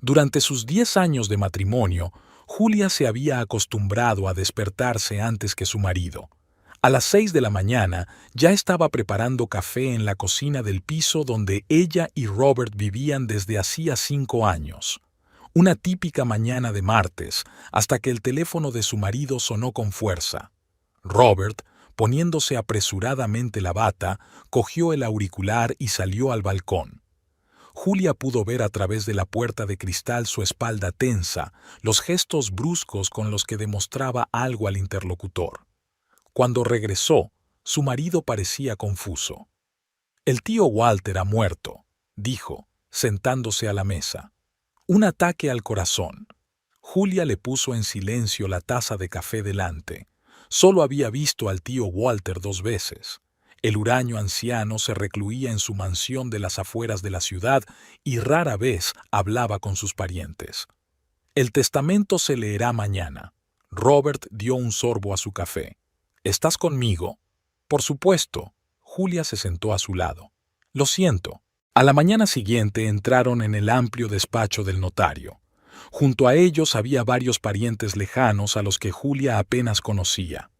Durante sus 10 años de matrimonio, Julia se había acostumbrado a despertarse antes que su marido. A las 6 de la mañana ya estaba preparando café en la cocina del piso donde ella y Robert vivían desde hacía 5 años. Una típica mañana de martes, hasta que el teléfono de su marido sonó con fuerza. Robert, poniéndose apresuradamente la bata, cogió el auricular y salió al balcón. Julia pudo ver a través de la puerta de cristal su espalda tensa, los gestos bruscos con los que demostraba algo al interlocutor. Cuando regresó, su marido parecía confuso. «El tío Walter ha muerto», dijo, sentándose a la mesa. «Un ataque al corazón». Julia le puso en silencio la taza de café delante. Solo había visto al tío Walter 2 veces. El huraño anciano se recluía en su mansión de las afueras de la ciudad y rara vez hablaba con sus parientes. «El testamento se leerá mañana». Robert dio un sorbo a su café. «¿Estás conmigo?» «Por supuesto». Julia se sentó a su lado. «Lo siento». A la mañana siguiente entraron en el amplio despacho del notario. Junto a ellos había varios parientes lejanos a los que Julia apenas conocía.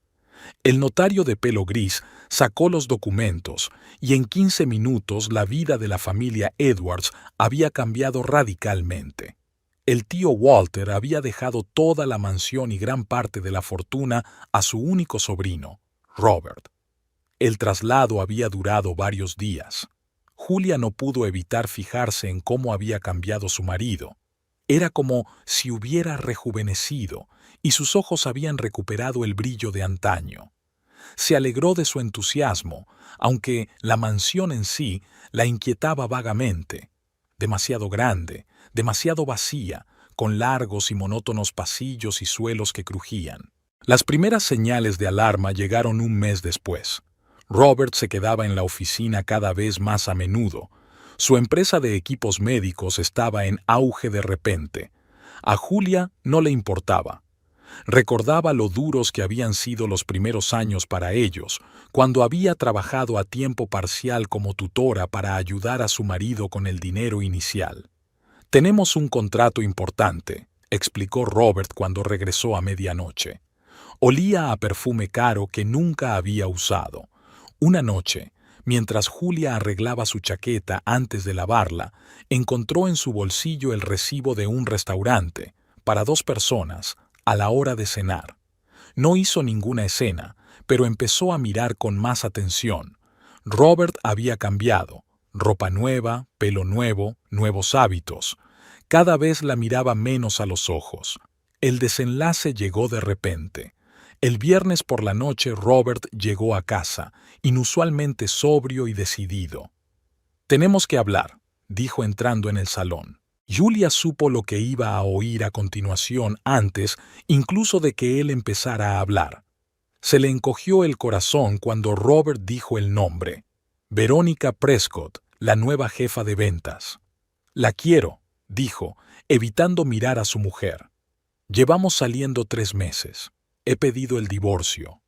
El notario de pelo gris sacó los documentos y en 15 minutos la vida de la familia Edwards había cambiado radicalmente. El tío Walter había dejado toda la mansión y gran parte de la fortuna a su único sobrino, Robert. El traslado había durado varios días. Julia no pudo evitar fijarse en cómo había cambiado su marido. Era como si hubiera rejuvenecido y sus ojos habían recuperado el brillo de antaño. Se alegró de su entusiasmo, aunque la mansión en sí la inquietaba vagamente. Demasiado grande, demasiado vacía, con largos y monótonos pasillos y suelos que crujían. Las primeras señales de alarma llegaron un mes después. Robert se quedaba en la oficina cada vez más a menudo. Su empresa de equipos médicos estaba en auge de repente. A Julia no le importaba. Recordaba lo duros que habían sido los primeros años para ellos, cuando había trabajado a tiempo parcial como tutora para ayudar a su marido con el dinero inicial. «Tenemos un contrato importante», explicó Robert cuando regresó a medianoche. Olía a perfume caro que nunca había usado. Una noche, mientras Julia arreglaba su chaqueta antes de lavarla, encontró en su bolsillo el recibo de un restaurante, para 2 personas, a la hora de cenar. No hizo ninguna escena, pero empezó a mirar con más atención. Robert había cambiado. Ropa nueva, pelo nuevo, nuevos hábitos. Cada vez la miraba menos a los ojos. El desenlace llegó de repente. El viernes por la noche Robert llegó a casa, inusualmente sobrio y decidido. «Tenemos que hablar», dijo entrando en el salón. Julia supo lo que iba a oír a continuación antes incluso de que él empezara a hablar. Se le encogió el corazón cuando Robert dijo el nombre. Verónica Prescott, la nueva jefa de ventas. «La quiero», dijo, evitando mirar a su mujer. «Llevamos saliendo 3 meses. He pedido el divorcio».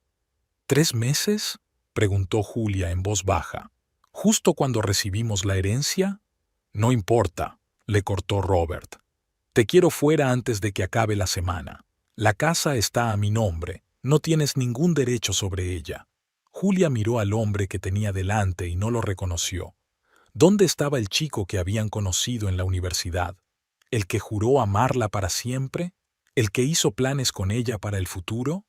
«¿3 meses?», preguntó Julia en voz baja. «¿Justo cuando recibimos la herencia?» «No importa», le cortó Robert. «Te quiero fuera antes de que acabe la semana. La casa está a mi nombre, no tienes ningún derecho sobre ella». Julia miró al hombre que tenía delante y no lo reconoció. ¿Dónde estaba el chico que habían conocido en la universidad? ¿El que juró amarla para siempre? ¿El que hizo planes con ella para el futuro?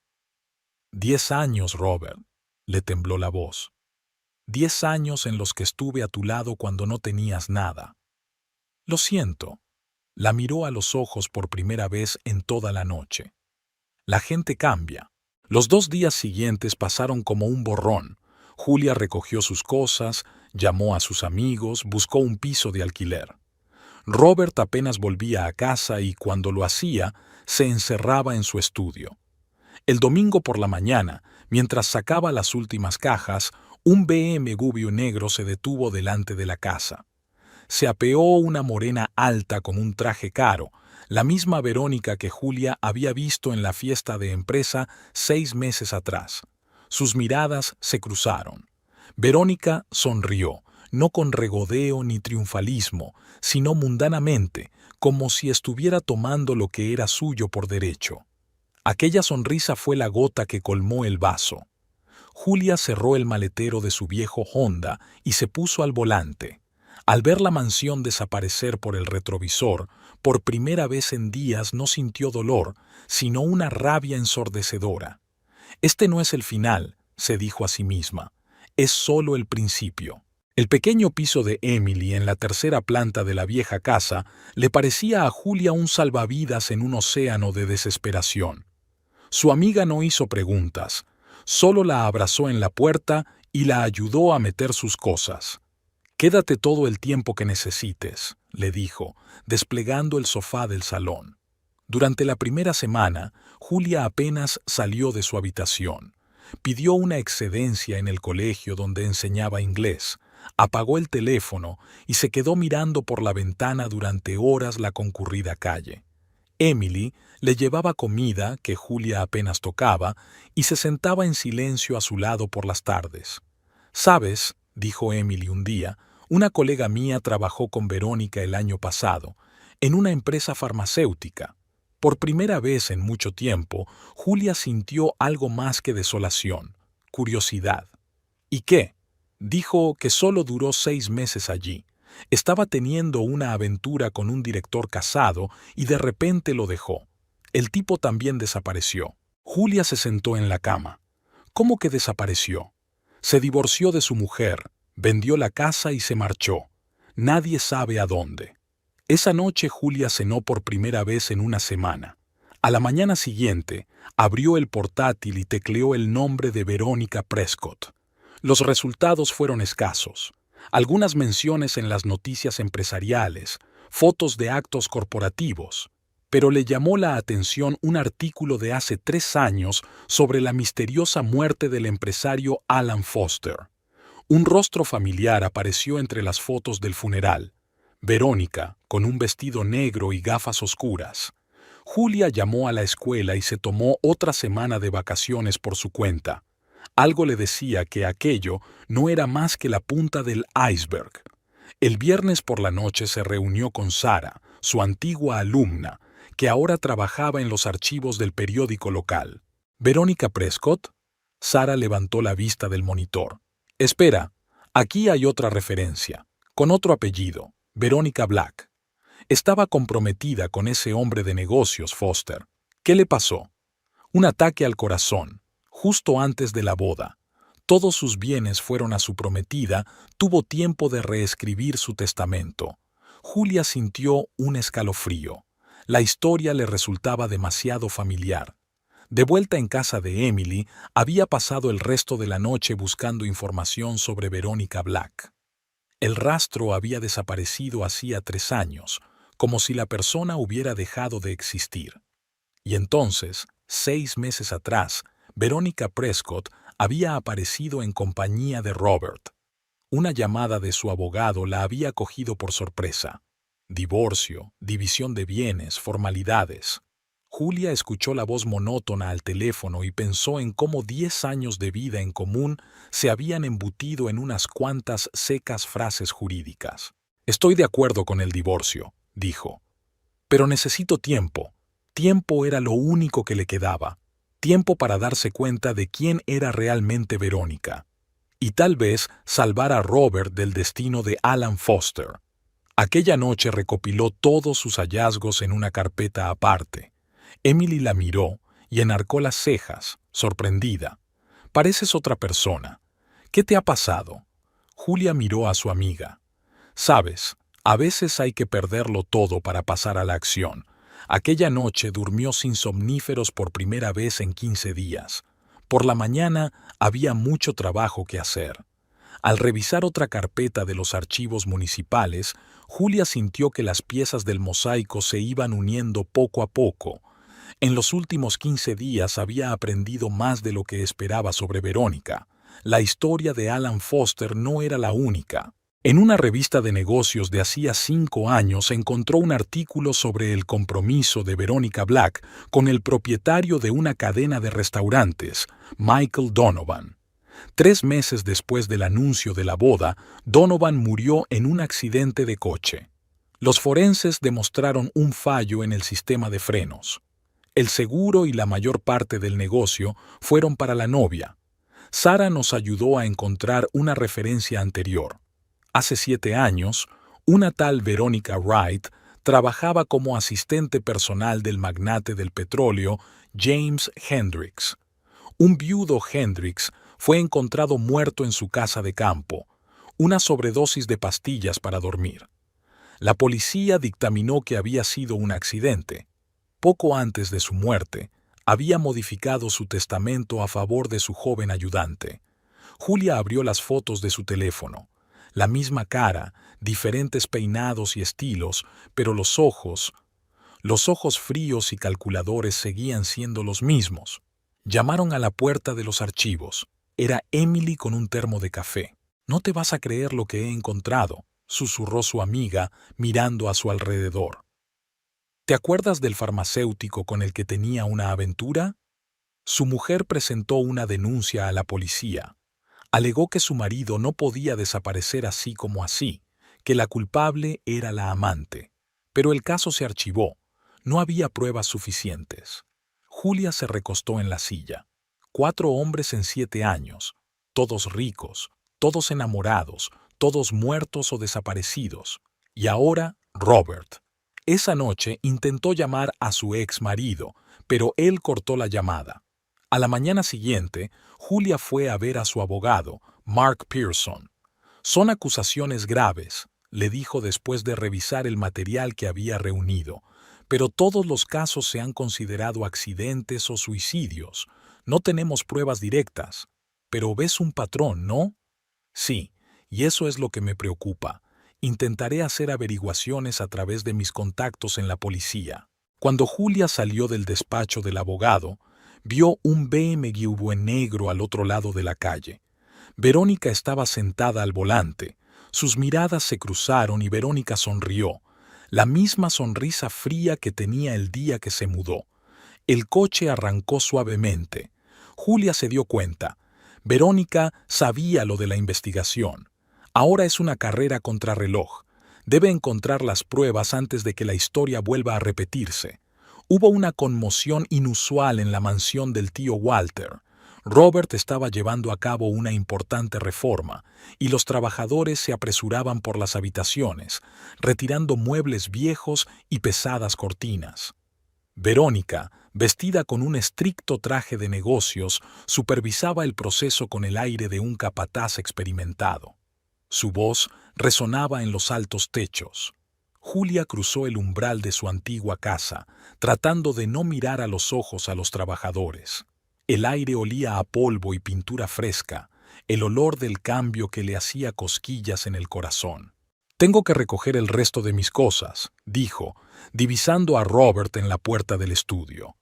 10 años, Robert, le tembló la voz. 10 años en los que estuve a tu lado cuando no tenías nada. Lo siento. La miró a los ojos por primera vez en toda la noche. La gente cambia. Los 2 días siguientes pasaron como un borrón. Julia recogió sus cosas, llamó a sus amigos, buscó un piso de alquiler. Robert apenas volvía a casa y, cuando lo hacía, se encerraba en su estudio. El domingo por la mañana, mientras sacaba las últimas cajas, un BMW negro se detuvo delante de la casa. Se apeó una morena alta con un traje caro, la misma Verónica que Julia había visto en la fiesta de empresa 6 meses atrás. Sus miradas se cruzaron. Verónica sonrió, no con regodeo ni triunfalismo, sino mundanamente, como si estuviera tomando lo que era suyo por derecho. Aquella sonrisa fue la gota que colmó el vaso. Julia cerró el maletero de su viejo Honda y se puso al volante. Al ver la mansión desaparecer por el retrovisor, por primera vez en días no sintió dolor, sino una rabia ensordecedora. Este no es el final, se dijo a sí misma, es solo el principio. El pequeño piso de Emily en la tercera planta de la vieja casa le parecía a Julia un salvavidas en un océano de desesperación. Su amiga no hizo preguntas, solo la abrazó en la puerta y la ayudó a meter sus cosas. «Quédate todo el tiempo que necesites», le dijo, desplegando el sofá del salón. Durante la primera semana, Julia apenas salió de su habitación. Pidió una excedencia en el colegio donde enseñaba inglés, apagó el teléfono y se quedó mirando por la ventana durante horas la concurrida calle. Emily le llevaba comida que Julia apenas tocaba y se sentaba en silencio a su lado por las tardes. «¿Sabes?», dijo Emily un día, «una colega mía trabajó con Verónica el año pasado, en una empresa farmacéutica». Por primera vez en mucho tiempo, Julia sintió algo más que desolación, curiosidad. «¿Y qué?». Dijo que solo duró 6 meses allí. Estaba teniendo una aventura con un director casado y de repente lo dejó. El tipo también desapareció. Julia se sentó en la cama. ¿Cómo que desapareció? Se divorció de su mujer, vendió la casa y se marchó. Nadie sabe a dónde. Esa noche Julia cenó por primera vez en una semana. A la mañana siguiente, abrió el portátil y tecleó el nombre de Verónica Prescott. Los resultados fueron escasos. Algunas menciones en las noticias empresariales, fotos de actos corporativos, pero le llamó la atención un artículo de hace 3 años sobre la misteriosa muerte del empresario Alan Foster. Un rostro familiar apareció entre las fotos del funeral. Verónica, con un vestido negro y gafas oscuras. Julia llamó a la escuela y se tomó otra semana de vacaciones por su cuenta. Algo le decía que aquello no era más que la punta del iceberg. El viernes por la noche se reunió con Sara, su antigua alumna, que ahora trabajaba en los archivos del periódico local. «¿Verónica Prescott?». Sara levantó la vista del monitor. «Espera, aquí hay otra referencia, con otro apellido, Verónica Black. Estaba comprometida con ese hombre de negocios, Foster. ¿Qué le pasó?». «Un ataque al corazón, justo antes de la boda. Todos sus bienes fueron a su prometida, tuvo tiempo de reescribir su testamento». Julia sintió un escalofrío. La historia le resultaba demasiado familiar. De vuelta en casa de Emily, había pasado el resto de la noche buscando información sobre Verónica Black. El rastro había desaparecido hacía 3 años, como si la persona hubiera dejado de existir. Y entonces, 6 meses atrás, Verónica Prescott había aparecido en compañía de Robert. Una llamada de su abogado la había cogido por sorpresa. Divorcio, división de bienes, formalidades. Julia escuchó la voz monótona al teléfono y pensó en cómo 10 años de vida en común se habían embutido en unas cuantas secas frases jurídicas. «Estoy de acuerdo con el divorcio», dijo. «Pero necesito tiempo». Tiempo era lo único que le quedaba. Tiempo para darse cuenta de quién era realmente Verónica. Y tal vez salvar a Robert del destino de Alan Foster. Aquella noche recopiló todos sus hallazgos en una carpeta aparte. Emily la miró y enarcó las cejas, sorprendida. «Pareces otra persona. ¿Qué te ha pasado?». Julia miró a su amiga. «Sabes, a veces hay que perderlo todo para pasar a la acción». Aquella noche durmió sin somníferos por primera vez en 15 días. Por la mañana había mucho trabajo que hacer. Al revisar otra carpeta de los archivos municipales, Julia sintió que las piezas del mosaico se iban uniendo poco a poco. En los últimos 15 días había aprendido más de lo que esperaba sobre Verónica. La historia de Alan Foster no era la única. En una revista de negocios de hacía 5 años encontró un artículo sobre el compromiso de Verónica Black con el propietario de una cadena de restaurantes, Michael Donovan. 3 meses después del anuncio de la boda, Donovan murió en un accidente de coche. Los forenses demostraron un fallo en el sistema de frenos. El seguro y la mayor parte del negocio fueron para la novia. Sara nos ayudó a encontrar una referencia anterior. Hace 7 años, una tal Veronica Wright trabajaba como asistente personal del magnate del petróleo James Hendricks. Un viudo Hendricks fue encontrado muerto en su casa de campo, una sobredosis de pastillas para dormir. La policía dictaminó que había sido un accidente. Poco antes de su muerte, había modificado su testamento a favor de su joven ayudante. Julia abrió las fotos de su teléfono. La misma cara, diferentes peinados y estilos, pero los ojos fríos y calculadores seguían siendo los mismos. Llamaron a la puerta de los archivos. Era Emily con un termo de café. «No te vas a creer lo que he encontrado», susurró su amiga, mirando a su alrededor. «¿Te acuerdas del farmacéutico con el que tenía una aventura?» Su mujer presentó una denuncia a la policía. Alegó que su marido no podía desaparecer así como así, que la culpable era la amante. Pero el caso se archivó. No había pruebas suficientes. Julia se recostó en la silla. 4 hombres en 7 años, todos ricos, todos enamorados, todos muertos o desaparecidos. Y ahora, Robert. Esa noche intentó llamar a su ex marido, pero él cortó la llamada. A la mañana siguiente, Julia fue a ver a su abogado, Mark Pearson. «Son acusaciones graves», le dijo después de revisar el material que había reunido, «pero todos los casos se han considerado accidentes o suicidios. No tenemos pruebas directas. Pero ves un patrón, ¿no?» «Sí, y eso es lo que me preocupa. Intentaré hacer averiguaciones a través de mis contactos en la policía». Cuando Julia salió del despacho del abogado, vio un BMW negro al otro lado de la calle. Verónica estaba sentada al volante. Sus miradas se cruzaron y Verónica sonrió, la misma sonrisa fría que tenía el día que se mudó. El coche arrancó suavemente. Julia se dio cuenta. Verónica sabía lo de la investigación. Ahora es una carrera contrarreloj. Debe encontrar las pruebas antes de que la historia vuelva a repetirse. Hubo una conmoción inusual en la mansión del tío Walter. Robert estaba llevando a cabo una importante reforma, y los trabajadores se apresuraban por las habitaciones, retirando muebles viejos y pesadas cortinas. Verónica, vestida con un estricto traje de negocios, supervisaba el proceso con el aire de un capataz experimentado. Su voz resonaba en los altos techos. Julia cruzó el umbral de su antigua casa, tratando de no mirar a los ojos a los trabajadores. El aire olía a polvo y pintura fresca, el olor del cambio que le hacía cosquillas en el corazón. «Tengo que recoger el resto de mis cosas», dijo, divisando a Robert en la puerta del estudio.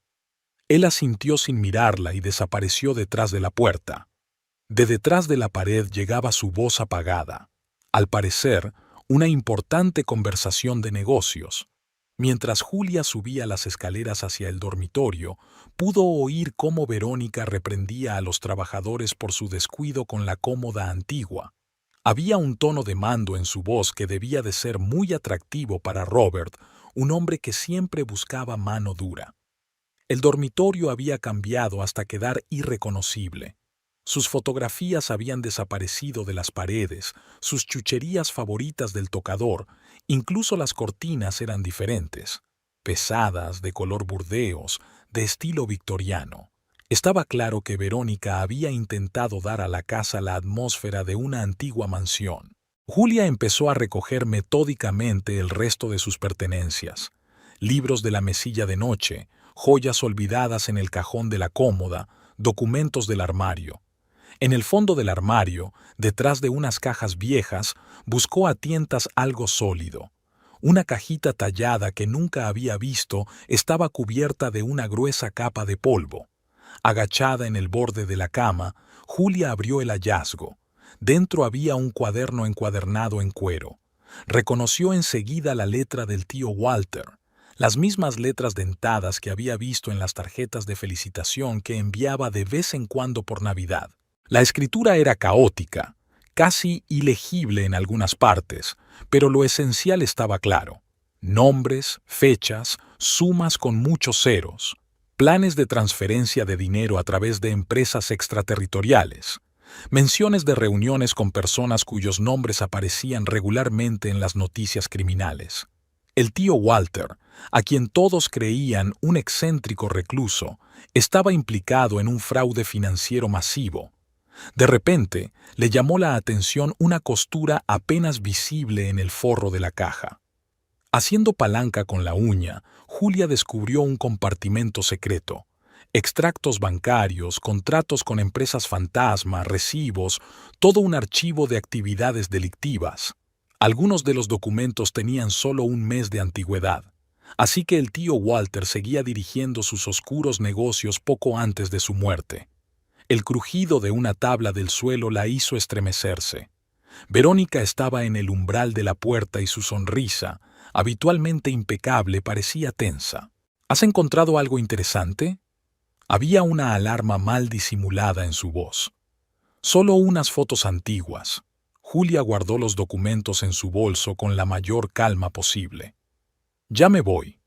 Él asintió sin mirarla y desapareció detrás de la puerta. De detrás de la pared llegaba su voz apagada. Al parecer, una importante conversación de negocios. Mientras Julia subía las escaleras hacia el dormitorio, pudo oír cómo Verónica reprendía a los trabajadores por su descuido con la cómoda antigua. Había un tono de mando en su voz que debía de ser muy atractivo para Robert, un hombre que siempre buscaba mano dura. El dormitorio había cambiado hasta quedar irreconocible. Sus fotografías habían desaparecido de las paredes, sus chucherías favoritas del tocador, incluso las cortinas eran diferentes, pesadas, de color burdeos, de estilo victoriano. Estaba claro que Verónica había intentado dar a la casa la atmósfera de una antigua mansión. Julia empezó a recoger metódicamente el resto de sus pertenencias: libros de la mesilla de noche, joyas olvidadas en el cajón de la cómoda, documentos del armario. En el fondo del armario, detrás de unas cajas viejas, buscó a tientas algo sólido. Una cajita tallada que nunca había visto estaba cubierta de una gruesa capa de polvo. Agachada en el borde de la cama, Julia abrió el hallazgo. Dentro había un cuaderno encuadernado en cuero. Reconoció enseguida la letra del tío Walter, las mismas letras dentadas que había visto en las tarjetas de felicitación que enviaba de vez en cuando por Navidad. La escritura era caótica, casi ilegible en algunas partes, pero lo esencial estaba claro. Nombres, fechas, sumas con muchos ceros, planes de transferencia de dinero a través de empresas extraterritoriales, menciones de reuniones con personas cuyos nombres aparecían regularmente en las noticias criminales. El tío Walter, a quien todos creían un excéntrico recluso, estaba implicado en un fraude financiero masivo. De repente, le llamó la atención una costura apenas visible en el forro de la caja. Haciendo palanca con la uña, Julia descubrió un compartimento secreto. Extractos bancarios, contratos con empresas fantasma, recibos, todo un archivo de actividades delictivas. Algunos de los documentos tenían solo un mes de antigüedad, así que el tío Walter seguía dirigiendo sus oscuros negocios poco antes de su muerte. El crujido de una tabla del suelo la hizo estremecerse. Verónica estaba en el umbral de la puerta y su sonrisa, habitualmente impecable, parecía tensa. ¿Has encontrado algo interesante? Había una alarma mal disimulada en su voz. Solo unas fotos antiguas. Julia guardó los documentos en su bolso con la mayor calma posible. Ya me voy.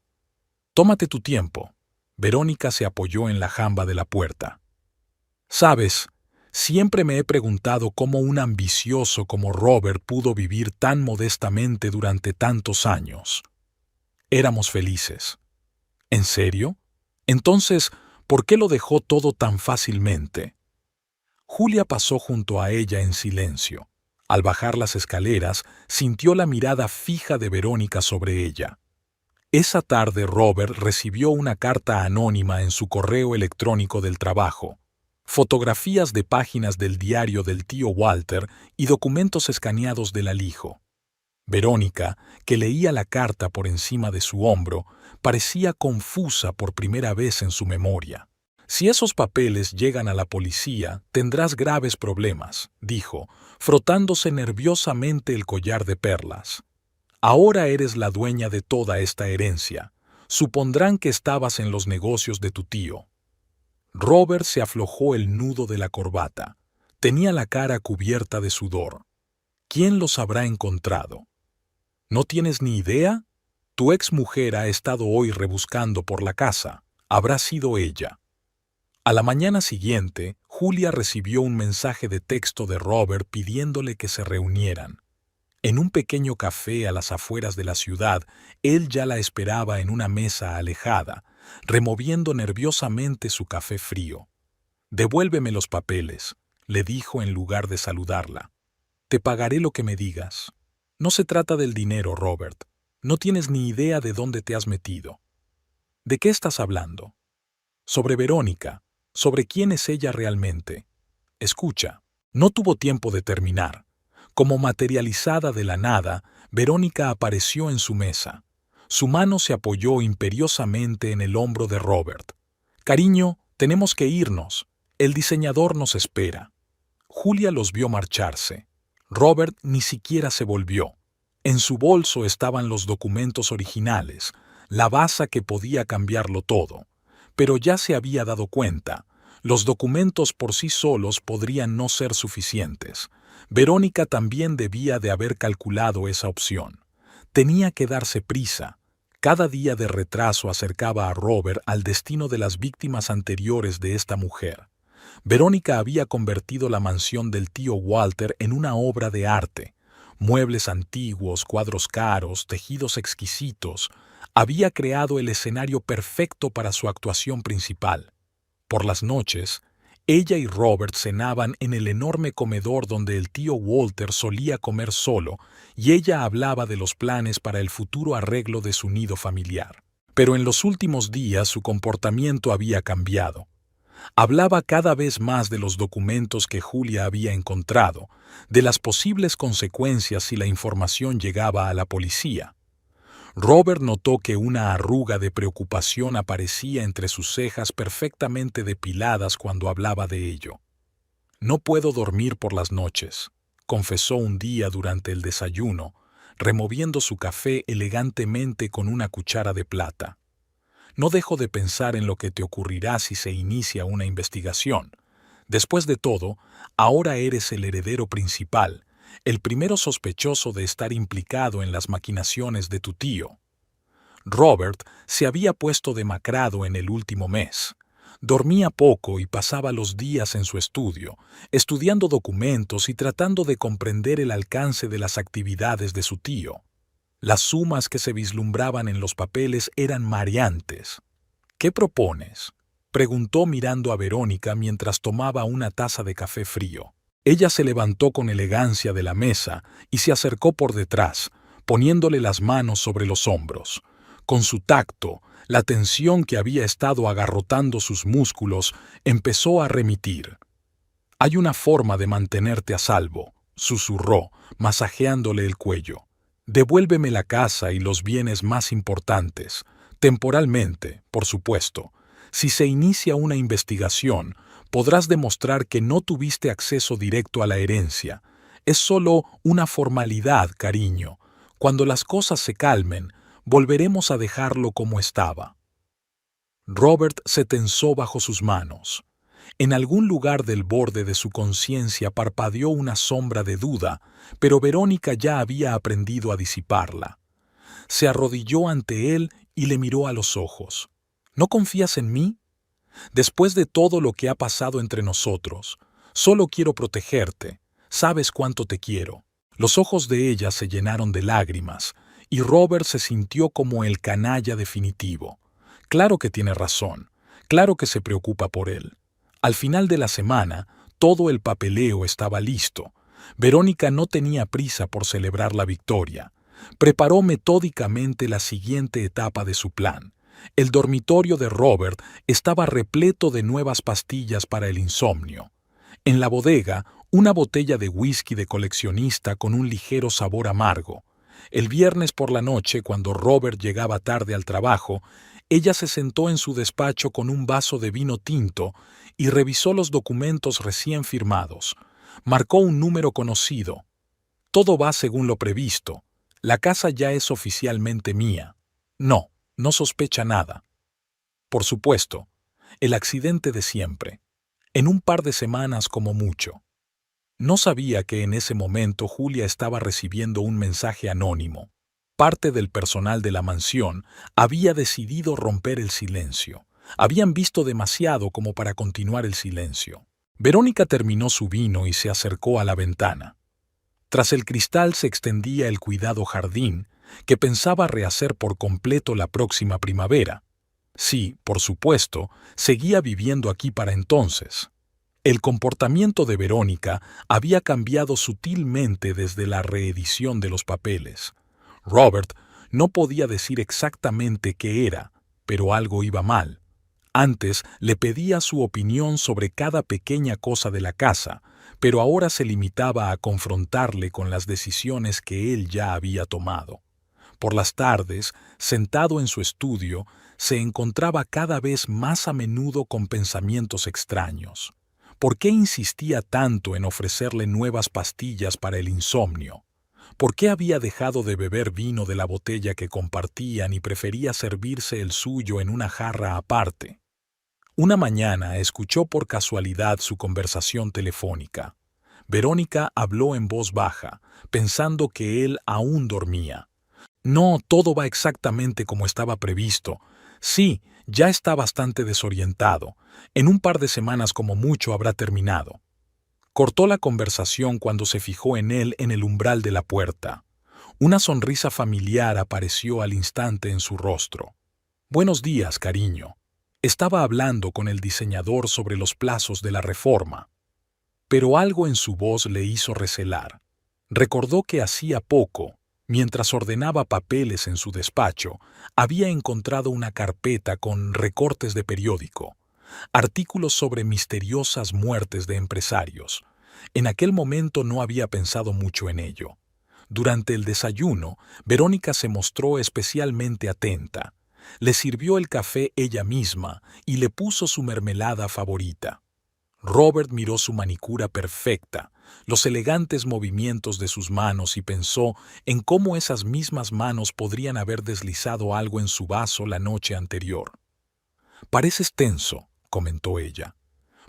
Tómate tu tiempo. Verónica se apoyó en la jamba de la puerta. Sabes, siempre me he preguntado cómo un ambicioso como Robert pudo vivir tan modestamente durante tantos años. Éramos felices. ¿En serio? Entonces, ¿por qué lo dejó todo tan fácilmente? Julia pasó junto a ella en silencio. Al bajar las escaleras, sintió la mirada fija de Verónica sobre ella. Esa tarde Robert recibió una carta anónima en su correo electrónico del trabajo, fotografías de páginas del diario del tío Walter y documentos escaneados del alijo. Verónica, que leía la carta por encima de su hombro, parecía confusa por primera vez en su memoria. Si esos papeles llegan a la policía, tendrás graves problemas, dijo, frotándose nerviosamente el collar de perlas. Ahora eres la dueña de toda esta herencia. Supondrán que estabas en los negocios de tu tío. Robert se aflojó el nudo de la corbata. Tenía la cara cubierta de sudor. ¿Quién los habrá encontrado? ¿No tienes ni idea? Tu exmujer ha estado hoy rebuscando por la casa. Habrá sido ella. A la mañana siguiente, Julia recibió un mensaje de texto de Robert pidiéndole que se reunieran. En un pequeño café a las afueras de la ciudad, él ya la esperaba en una mesa alejada, removiendo nerviosamente su café frío. «Devuélveme los papeles», le dijo en lugar de saludarla. «Te pagaré lo que me digas». «No se trata del dinero, Robert. No tienes ni idea de dónde te has metido». «¿De qué estás hablando?» «Sobre Verónica. Sobre quién es ella realmente». «Escucha». No tuvo tiempo de terminar. Como materializada de la nada, Verónica apareció en su mesa. Su mano se apoyó imperiosamente en el hombro de Robert. «Cariño, tenemos que irnos. El diseñador nos espera». Julia los vio marcharse. Robert ni siquiera se volvió. En su bolso estaban los documentos originales, la baza que podía cambiarlo todo. Pero ya se había dado cuenta. Los documentos por sí solos podrían no ser suficientes. Verónica también debía de haber calculado esa opción. Tenía que darse prisa. Cada día de retraso acercaba a Robert al destino de las víctimas anteriores de esta mujer. Verónica había convertido la mansión del tío Walter en una obra de arte. Muebles antiguos, cuadros caros, tejidos exquisitos. Había creado el escenario perfecto para su actuación principal. Por las noches, ella y Robert cenaban en el enorme comedor donde el tío Walter solía comer solo, y ella hablaba de los planes para el futuro arreglo de su nido familiar. Pero en los últimos días su comportamiento había cambiado. Hablaba cada vez más de los documentos que Julia había encontrado, de las posibles consecuencias si la información llegaba a la policía. Robert notó que una arruga de preocupación aparecía entre sus cejas perfectamente depiladas cuando hablaba de ello. «No puedo dormir por las noches», confesó un día durante el desayuno, removiendo su café elegantemente con una cuchara de plata. «No dejo de pensar en lo que te ocurrirá si se inicia una investigación. Después de todo, ahora eres el heredero principal, el primero sospechoso de estar implicado en las maquinaciones de tu tío». Robert se había puesto demacrado en el último mes. Dormía poco y pasaba los días en su estudio, estudiando documentos y tratando de comprender el alcance de las actividades de su tío. Las sumas que se vislumbraban en los papeles eran mareantes. ¿Qué propones?, preguntó mirando a Verónica mientras tomaba una taza de café frío. Ella se levantó con elegancia de la mesa y se acercó por detrás, poniéndole las manos sobre los hombros. Con su tacto, la tensión que había estado agarrotando sus músculos empezó a remitir. «Hay una forma de mantenerte a salvo», susurró, masajeándole el cuello. «Devuélveme la casa y los bienes más importantes, temporalmente, por supuesto. Si se inicia una investigación, podrás demostrar que no tuviste acceso directo a la herencia. Es solo una formalidad, cariño. Cuando las cosas se calmen, volveremos a dejarlo como estaba». Robert se tensó bajo sus manos. En algún lugar del borde de su conciencia parpadeó una sombra de duda, pero Verónica ya había aprendido a disiparla. Se arrodilló ante él y le miró a los ojos. «¿No confías en mí? Después de todo lo que ha pasado entre nosotros, solo quiero protegerte. Sabes cuánto te quiero». Los ojos de ella se llenaron de lágrimas, y Robert se sintió como el canalla definitivo. Claro que tiene razón, claro que se preocupa por él. Al final de la semana, todo el papeleo estaba listo. Verónica no tenía prisa por celebrar la victoria. Preparó metódicamente la siguiente etapa de su plan. El dormitorio de Robert estaba repleto de nuevas pastillas para el insomnio. En la bodega, una botella de whisky de coleccionista con un ligero sabor amargo. El viernes por la noche, cuando Robert llegaba tarde al trabajo, ella se sentó en su despacho con un vaso de vino tinto y revisó los documentos recién firmados. Marcó un número conocido. «Todo va según lo previsto. La casa ya es oficialmente mía». No, no sospecha nada. Por supuesto, el accidente de siempre. En un par de semanas como mucho. No sabía que en ese momento Julia estaba recibiendo un mensaje anónimo. Parte del personal de la mansión había decidido romper el silencio. Habían visto demasiado como para continuar el silencio. Verónica terminó su vino y se acercó a la ventana. Tras el cristal se extendía el cuidado jardín, que pensaba rehacer por completo la próxima primavera. Sí, por supuesto, seguía viviendo aquí para entonces. El comportamiento de Verónica había cambiado sutilmente desde la reedición de los papeles. Robert no podía decir exactamente qué era, pero algo iba mal. Antes le pedía su opinión sobre cada pequeña cosa de la casa, pero ahora se limitaba a confrontarle con las decisiones que él ya había tomado. Por las tardes, sentado en su estudio, se encontraba cada vez más a menudo con pensamientos extraños. ¿Por qué insistía tanto en ofrecerle nuevas pastillas para el insomnio? ¿Por qué había dejado de beber vino de la botella que compartían y prefería servirse el suyo en una jarra aparte? Una mañana escuchó por casualidad su conversación telefónica. Verónica habló en voz baja, pensando que él aún dormía. «No, todo va exactamente como estaba previsto. Sí, ya está bastante desorientado. En un par de semanas como mucho habrá terminado». Cortó la conversación cuando se fijó en él en el umbral de la puerta. Una sonrisa familiar apareció al instante en su rostro. «Buenos días, cariño». Estaba hablando con el diseñador sobre los plazos de la reforma. Pero algo en su voz le hizo recelar. Recordó que hacía poco, mientras ordenaba papeles en su despacho, había encontrado una carpeta con recortes de periódico, artículos sobre misteriosas muertes de empresarios. En aquel momento no había pensado mucho en ello. Durante el desayuno, Verónica se mostró especialmente atenta. Le sirvió el café ella misma y le puso su mermelada favorita. Robert miró su manicura perfecta, los elegantes movimientos de sus manos y pensó en cómo esas mismas manos podrían haber deslizado algo en su vaso la noche anterior. «Pareces tenso», comentó ella.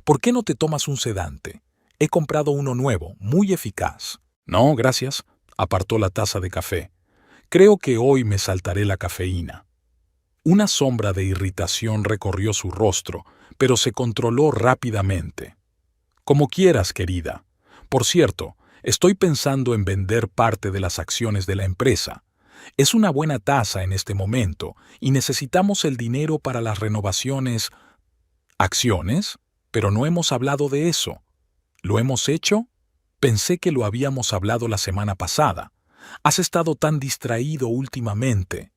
«¿Por qué no te tomas un sedante? He comprado uno nuevo, muy eficaz». «No, gracias», apartó la taza de café. «Creo que hoy me saltaré la cafeína». Una sombra de irritación recorrió su rostro, pero se controló rápidamente. Como quieras, querida. Por cierto, estoy pensando en vender parte de las acciones de la empresa. Es una buena tasa en este momento y necesitamos el dinero para las renovaciones. ¿Acciones? Pero no hemos hablado de eso. ¿Lo hemos hecho? Pensé que lo habíamos hablado la semana pasada. Has estado tan distraído últimamente.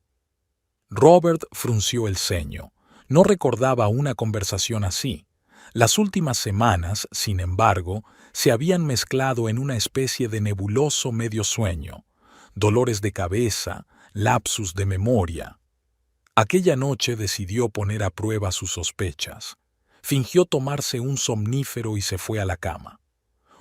Robert frunció el ceño. No recordaba una conversación así. Las últimas semanas, sin embargo, se habían mezclado en una especie de nebuloso medio sueño. Dolores de cabeza, lapsus de memoria. Aquella noche decidió poner a prueba sus sospechas. Fingió tomarse un somnífero y se fue a la cama.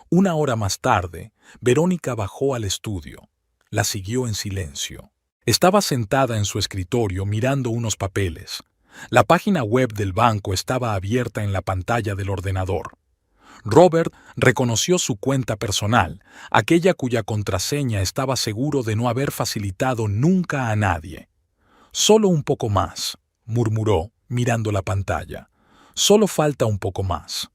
Una hora más tarde, Verónica bajó al estudio. La siguió en silencio. Estaba sentada en su escritorio mirando unos papeles. La página web del banco estaba abierta en la pantalla del ordenador. Robert reconoció su cuenta personal, aquella cuya contraseña estaba seguro de no haber facilitado nunca a nadie. «Solo un poco más», murmuró, mirando la pantalla. «Solo falta un poco más».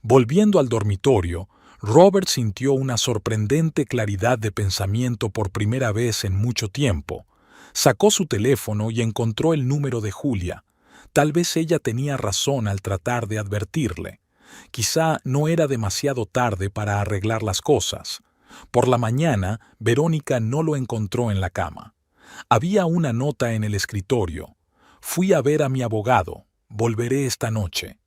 Volviendo al dormitorio, Robert sintió una sorprendente claridad de pensamiento por primera vez en mucho tiempo. Sacó su teléfono y encontró el número de Julia. Tal vez ella tenía razón al tratar de advertirle. Quizá no era demasiado tarde para arreglar las cosas. Por la mañana, Verónica no lo encontró en la cama. Había una nota en el escritorio. «Fui a ver a mi abogado. Volveré esta noche».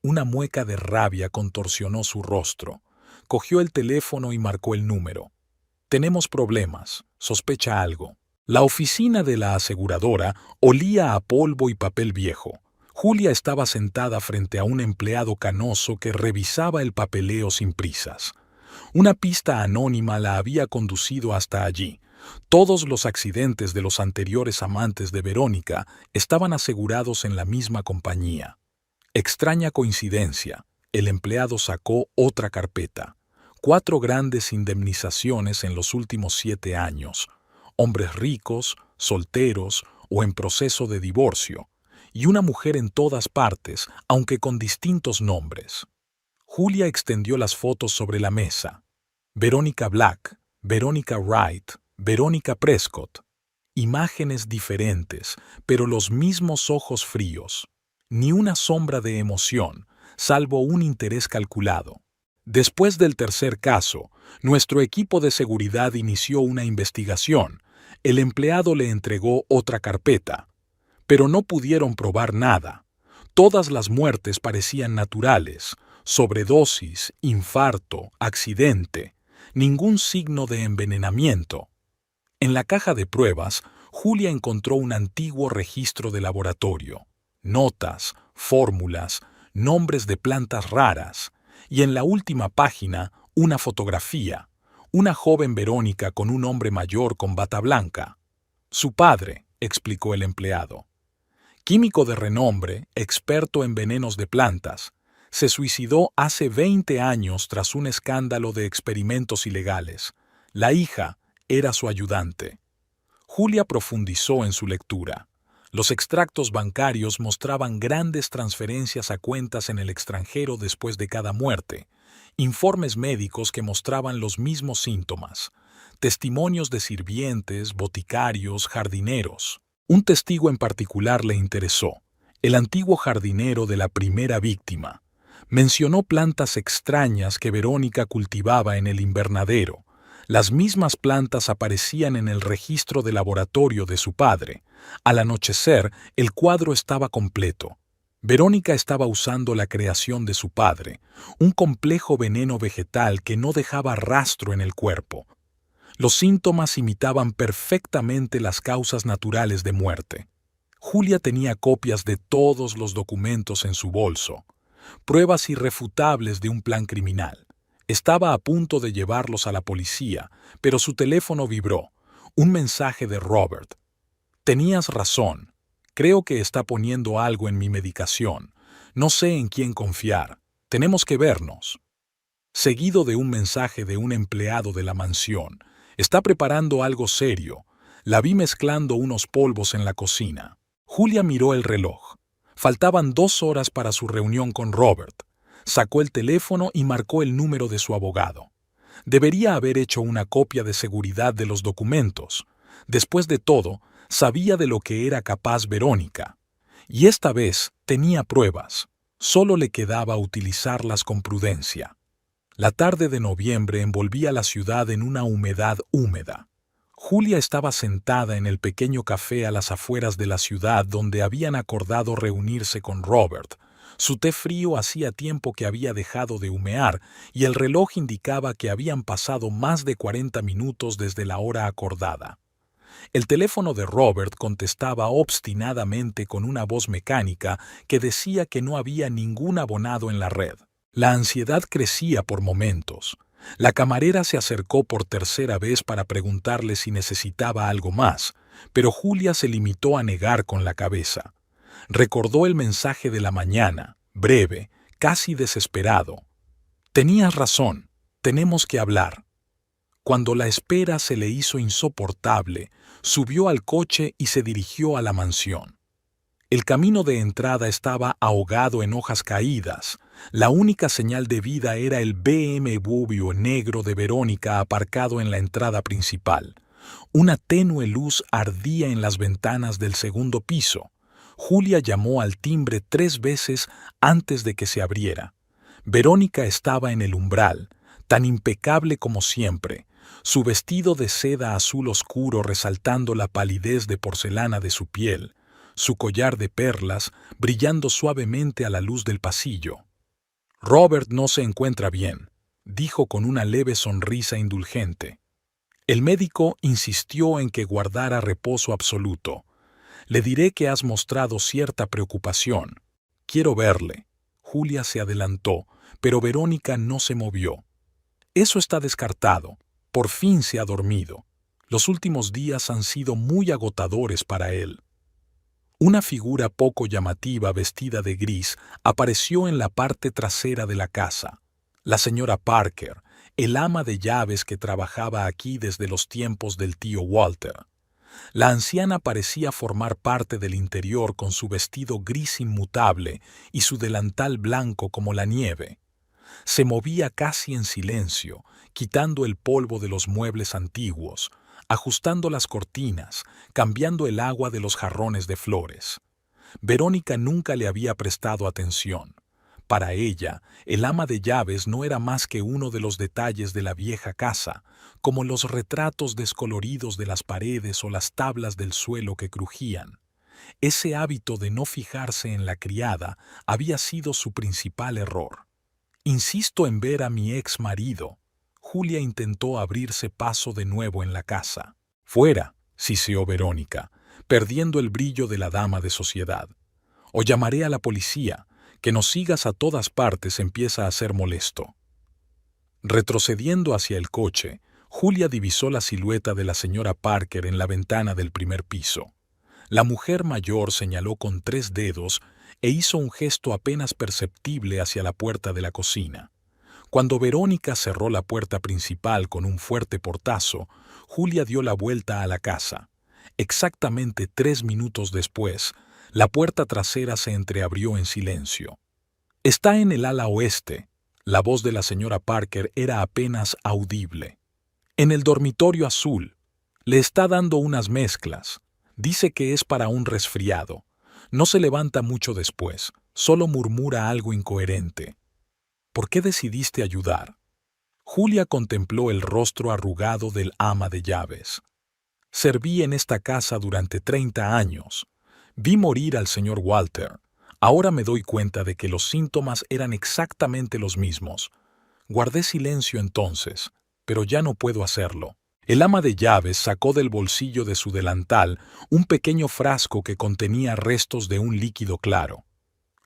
Una mueca de rabia contorsionó su rostro. Cogió el teléfono y marcó el número. «Tenemos problemas. Sospecha algo». La oficina de la aseguradora olía a polvo y papel viejo. Julia estaba sentada frente a un empleado canoso que revisaba el papeleo sin prisas. Una pista anónima la había conducido hasta allí. Todos los accidentes de los anteriores amantes de Verónica estaban asegurados en la misma compañía. Extraña coincidencia, el empleado sacó otra carpeta. 4 grandes indemnizaciones en los últimos 7 años. Hombres ricos, solteros o en proceso de divorcio. Y una mujer en todas partes, aunque con distintos nombres. Julia extendió las fotos sobre la mesa. Verónica Black, Verónica Wright, Verónica Prescott. Imágenes diferentes, pero los mismos ojos fríos. Ni una sombra de emoción, salvo un interés calculado. Después del tercer caso, nuestro equipo de seguridad inició una investigación. El empleado le entregó otra carpeta. Pero no pudieron probar nada. Todas las muertes parecían naturales. Sobredosis, infarto, accidente. Ningún signo de envenenamiento. En la caja de pruebas, Julia encontró un antiguo registro de laboratorio. Notas, fórmulas, nombres de plantas raras. Y en la última página, una fotografía. Una joven Verónica con un hombre mayor con bata blanca. Su padre, explicó el empleado. Químico de renombre, experto en venenos de plantas, se suicidó hace 20 años tras un escándalo de experimentos ilegales. La hija era su ayudante. Julia profundizó en su lectura. Los extractos bancarios mostraban grandes transferencias a cuentas en el extranjero después de cada muerte, informes médicos que mostraban los mismos síntomas, testimonios de sirvientes, boticarios, jardineros. Un testigo en particular le interesó, el antiguo jardinero de la primera víctima. Mencionó plantas extrañas que Verónica cultivaba en el invernadero. Las mismas plantas aparecían en el registro de laboratorio de su padre. Al anochecer, el cuadro estaba completo. Verónica estaba usando la creación de su padre, un complejo veneno vegetal que no dejaba rastro en el cuerpo. Los síntomas imitaban perfectamente las causas naturales de muerte. Julia tenía copias de todos los documentos en su bolso, pruebas irrefutables de un plan criminal. Estaba a punto de llevarlos a la policía, pero su teléfono vibró. Un mensaje de Robert. «Tenías razón. Creo que está poniendo algo en mi medicación. No sé en quién confiar. Tenemos que vernos». Seguido de un mensaje de un empleado de la mansión. «Está preparando algo serio. La vi mezclando unos polvos en la cocina». Julia miró el reloj. Faltaban 2 horas para su reunión con Robert. Sacó el teléfono y marcó el número de su abogado. Debería haber hecho una copia de seguridad de los documentos. Después de todo, sabía de lo que era capaz Verónica. Y esta vez tenía pruebas. Solo le quedaba utilizarlas con prudencia. La tarde de noviembre envolvía la ciudad en una humedad húmeda. Julia estaba sentada en el pequeño café a las afueras de la ciudad donde habían acordado reunirse con Robert. Su té frío hacía tiempo que había dejado de humear y el reloj indicaba que habían pasado más de 40 minutos desde la hora acordada. El teléfono de Robert contestaba obstinadamente con una voz mecánica que decía que no había ningún abonado en la red. La ansiedad crecía por momentos. La camarera se acercó por tercera vez para preguntarle si necesitaba algo más, pero Julia se limitó a negar con la cabeza. Recordó el mensaje de la mañana, breve, casi desesperado. «Tenías razón, tenemos que hablar». Cuando la espera se le hizo insoportable, subió al coche y se dirigió a la mansión. El camino de entrada estaba ahogado en hojas caídas. La única señal de vida era el BMW negro de Verónica aparcado en la entrada principal. Una tenue luz ardía en las ventanas del segundo piso. Julia llamó al timbre 3 veces antes de que se abriera. Verónica estaba en el umbral, tan impecable como siempre, su vestido de seda azul oscuro resaltando la palidez de porcelana de su piel, su collar de perlas brillando suavemente a la luz del pasillo. «Robert no se encuentra bien», dijo con una leve sonrisa indulgente. El médico insistió en que guardara reposo absoluto. «Le diré que has mostrado cierta preocupación. Quiero verle». Julia se adelantó, pero Verónica no se movió. «Eso está descartado. Por fin se ha dormido. Los últimos días han sido muy agotadores para él». Una figura poco llamativa vestida de gris apareció en la parte trasera de la casa. La señora Parker, el ama de llaves que trabajaba aquí desde los tiempos del tío Walter. La anciana parecía formar parte del interior con su vestido gris inmutable y su delantal blanco como la nieve. Se movía casi en silencio, quitando el polvo de los muebles antiguos, ajustando las cortinas, cambiando el agua de los jarrones de flores. Verónica nunca le había prestado atención. Para ella, el ama de llaves no era más que uno de los detalles de la vieja casa, como los retratos descoloridos de las paredes o las tablas del suelo que crujían. Ese hábito de no fijarse en la criada había sido su principal error. «Insisto en ver a mi ex marido». Julia intentó abrirse paso de nuevo en la casa. «Fuera», siseó Verónica, perdiendo el brillo de la dama de sociedad. «O llamaré a la policía. Que nos sigas a todas partes empieza a ser molesto». Retrocediendo hacia el coche, Julia divisó la silueta de la señora Parker en la ventana del primer piso. La mujer mayor señaló con 3 dedos e hizo un gesto apenas perceptible hacia la puerta de la cocina. Cuando Verónica cerró la puerta principal con un fuerte portazo, Julia dio la vuelta a la casa. Exactamente 3 minutos después, la puerta trasera se entreabrió en silencio. «Está en el ala oeste». La voz de la señora Parker era apenas audible. «En el dormitorio azul. Le está dando unas mezclas. Dice que es para un resfriado. No se levanta mucho después, solo murmura algo incoherente». «¿Por qué decidiste ayudar?» Julia contempló el rostro arrugado del ama de llaves. «Serví en esta casa durante 30 años. Vi morir al señor Walter. Ahora me doy cuenta de que los síntomas eran exactamente los mismos. Guardé silencio entonces, pero ya no puedo hacerlo». El ama de llaves sacó del bolsillo de su delantal un pequeño frasco que contenía restos de un líquido claro.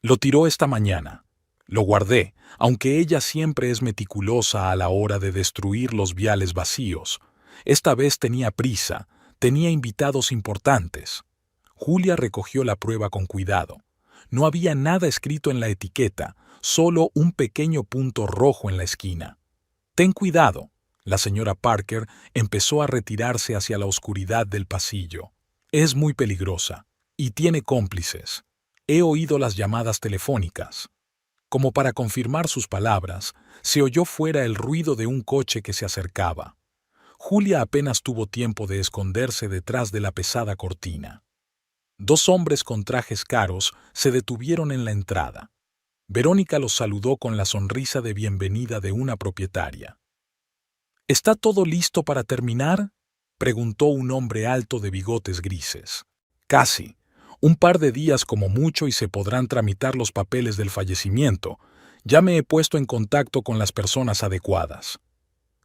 «Lo tiró esta mañana. Lo guardé, aunque ella siempre es meticulosa a la hora de destruir los viales vacíos. Esta vez tenía prisa, tenía invitados importantes». Julia recogió la prueba con cuidado. No había nada escrito en la etiqueta, solo un pequeño punto rojo en la esquina. «Ten cuidado». La señora Parker empezó a retirarse hacia la oscuridad del pasillo. «Es muy peligrosa. Y tiene cómplices. He oído las llamadas telefónicas. Como para confirmar sus palabras, se oyó fuera el ruido de un coche que se acercaba. Julia apenas tuvo tiempo de esconderse detrás de la pesada cortina. Dos hombres con trajes caros se detuvieron en la entrada. Verónica los saludó con la sonrisa de bienvenida de una propietaria. ¿Está todo listo para terminar?, preguntó un hombre alto de bigotes grises. Casi. Un par de días como mucho y se podrán tramitar los papeles del fallecimiento. Ya me he puesto en contacto con las personas adecuadas.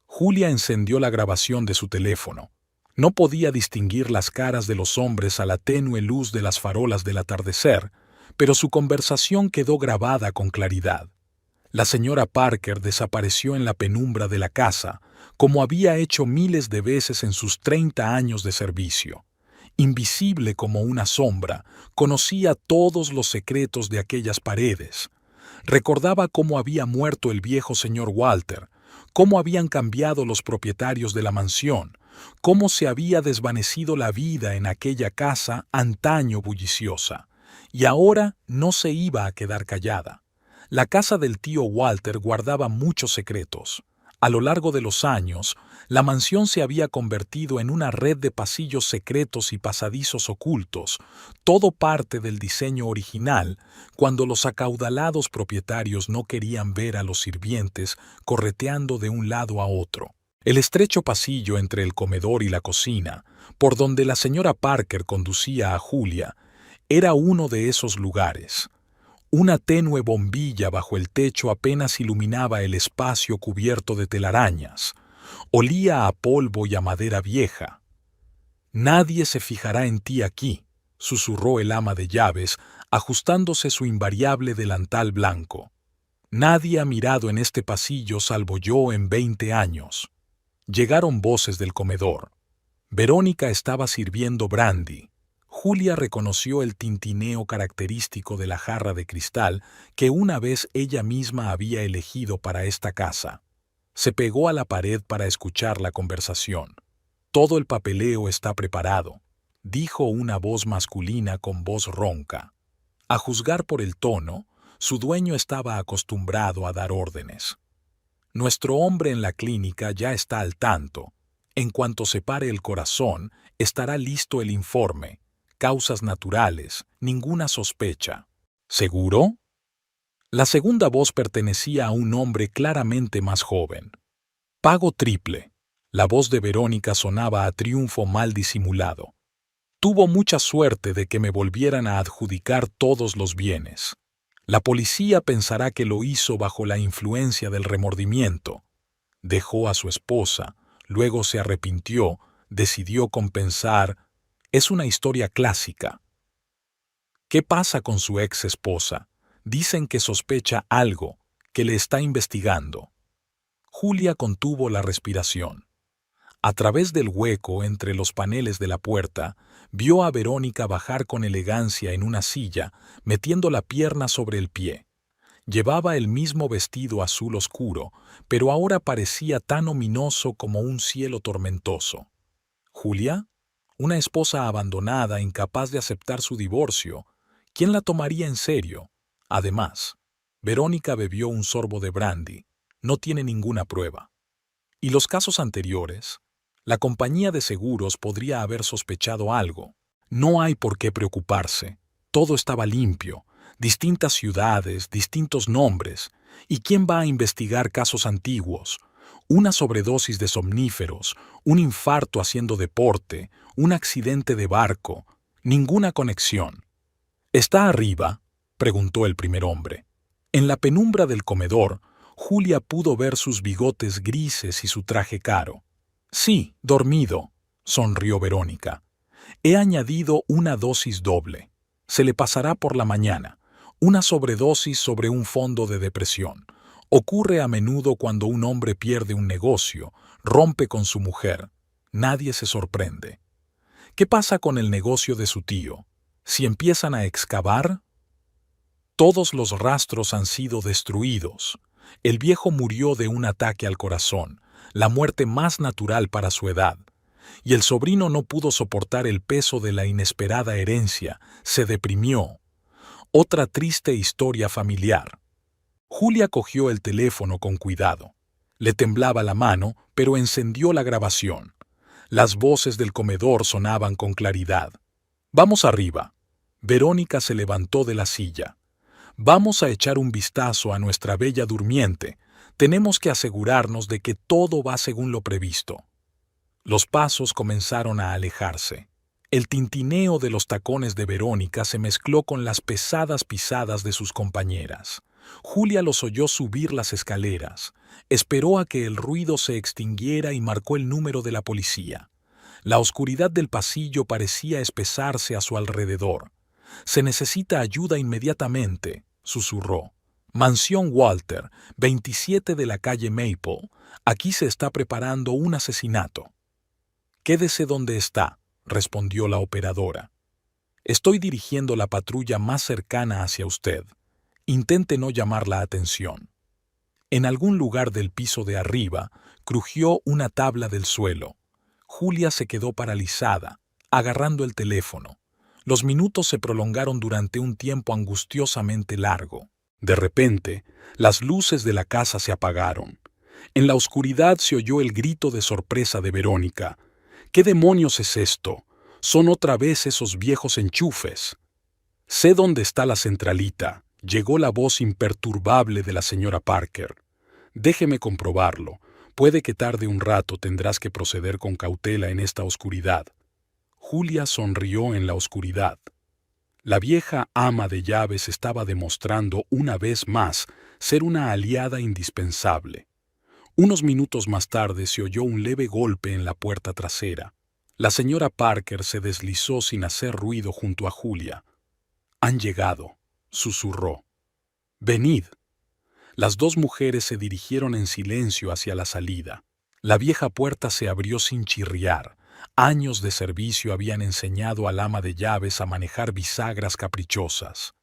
Julia encendió la grabación de su teléfono. No podía distinguir las caras de los hombres a la tenue luz de las farolas del atardecer, pero su conversación quedó grabada con claridad. La señora Parker desapareció en la penumbra de la casa, como había hecho miles de veces en sus 30 años de servicio. Invisible como una sombra, conocía todos los secretos de aquellas paredes. Recordaba cómo había muerto el viejo señor Walter, cómo habían cambiado los propietarios de la mansión, cómo se había desvanecido la vida en aquella casa antaño bulliciosa. Y ahora no se iba a quedar callada. La casa del tío Walter guardaba muchos secretos. A lo largo de los años, la mansión se había convertido en una red de pasillos secretos y pasadizos ocultos, todo parte del diseño original, cuando los acaudalados propietarios no querían ver a los sirvientes correteando de un lado a otro. El estrecho pasillo entre el comedor y la cocina, por donde la señora Parker conducía a Julia, era uno de esos lugares. Una tenue bombilla bajo el techo apenas iluminaba el espacio cubierto de telarañas. Olía a polvo y a madera vieja. «Nadie se fijará en ti aquí», susurró el ama de llaves, ajustándose su invariable delantal blanco. «Nadie ha mirado en este pasillo salvo yo en 20 años». Llegaron voces del comedor. Verónica estaba sirviendo brandy. Julia reconoció el tintineo característico de la jarra de cristal que una vez ella misma había elegido para esta casa. Se pegó a la pared para escuchar la conversación. «Todo el papeleo está preparado», dijo una voz masculina con voz ronca. A juzgar por el tono, su dueño estaba acostumbrado a dar órdenes. «Nuestro hombre en la clínica ya está al tanto. En cuanto se pare el corazón, estará listo el informe. Causas naturales, ninguna sospecha». «¿Seguro?». La segunda voz pertenecía a un hombre claramente más joven. «Pago triple». La voz de Verónica sonaba a triunfo mal disimulado. «Tuvo mucha suerte de que me volvieran a adjudicar todos los bienes. La policía pensará que lo hizo bajo la influencia del remordimiento». Dejó a su esposa, luego se arrepintió, decidió compensar. Es una historia clásica. ¿Qué pasa con su ex esposa? Dicen que sospecha algo, que le está investigando. Julia contuvo la respiración. A través del hueco entre los paneles de la puerta, vio a Verónica bajar con elegancia en una silla, metiendo la pierna sobre el pie. Llevaba el mismo vestido azul oscuro, pero ahora parecía tan ominoso como un cielo tormentoso. ¿Julia? Una esposa abandonada, incapaz de aceptar su divorcio. ¿Quién la tomaría en serio? Además, Verónica bebió un sorbo de brandy. No tiene ninguna prueba. ¿Y los casos anteriores? La compañía de seguros podría haber sospechado algo. No hay por qué preocuparse. Todo estaba limpio. Distintas ciudades, distintos nombres. ¿Y quién va a investigar casos antiguos? Una sobredosis de somníferos, un infarto haciendo deporte, un accidente de barco. Ninguna conexión. ¿Está arriba?, preguntó el primer hombre. En la penumbra del comedor, Julia pudo ver sus bigotes grises y su traje caro. «Sí, dormido», sonrió Verónica. «He añadido una dosis doble. Se le pasará por la mañana. Una sobredosis sobre un fondo de depresión. Ocurre a menudo cuando un hombre pierde un negocio, rompe con su mujer. Nadie se sorprende. ¿Qué pasa con el negocio de su tío? Si empiezan a excavar...». Todos los rastros han sido destruidos. El viejo murió de un ataque al corazón, la muerte más natural para su edad. y el sobrino no pudo soportar el peso de la inesperada herencia, se deprimió. Otra triste historia familiar. Julia cogió el teléfono con cuidado. Le temblaba la mano, pero encendió la grabación. Las voces del comedor sonaban con claridad. «Vamos arriba». Verónica se levantó de la silla. «Vamos a echar un vistazo a nuestra bella durmiente. Tenemos que asegurarnos de que todo va según lo previsto». Los pasos comenzaron a alejarse. El tintineo de los tacones de Verónica se mezcló con las pesadas pisadas de sus compañeras. Julia los oyó subir las escaleras. Esperó a que el ruido se extinguiera y marcó el número de la policía. La oscuridad del pasillo parecía espesarse a su alrededor. «Se necesita ayuda inmediatamente», susurró. «Mansión Walter, 27 de la calle Maple. Aquí se está preparando un asesinato». «Quédese donde está», respondió la operadora. «Estoy dirigiendo la patrulla más cercana hacia usted. Intente no llamar la atención». En algún lugar del piso de arriba crujió una tabla del suelo. Julia se quedó paralizada, agarrando el teléfono. Los minutos se prolongaron durante un tiempo angustiosamente largo. De repente, las luces de la casa se apagaron. En la oscuridad se oyó el grito de sorpresa de Verónica. «¿Qué demonios es esto? Son otra vez esos viejos enchufes». «Sé dónde está la centralita», llegó la voz imperturbable de la señora Parker. «Déjeme comprobarlo. Puede que tarde un rato, tendrás que proceder con cautela en esta oscuridad». Julia sonrió en la oscuridad. La vieja ama de llaves estaba demostrando una vez más ser una aliada indispensable. Unos minutos más tarde se oyó un leve golpe en la puerta trasera. La señora Parker se deslizó sin hacer ruido junto a Julia. «Han llegado», susurró. «Venid». Las dos mujeres se dirigieron en silencio hacia la salida. La vieja puerta se abrió sin chirriar. Años de servicio habían enseñado al ama de llaves a manejar bisagras caprichosas.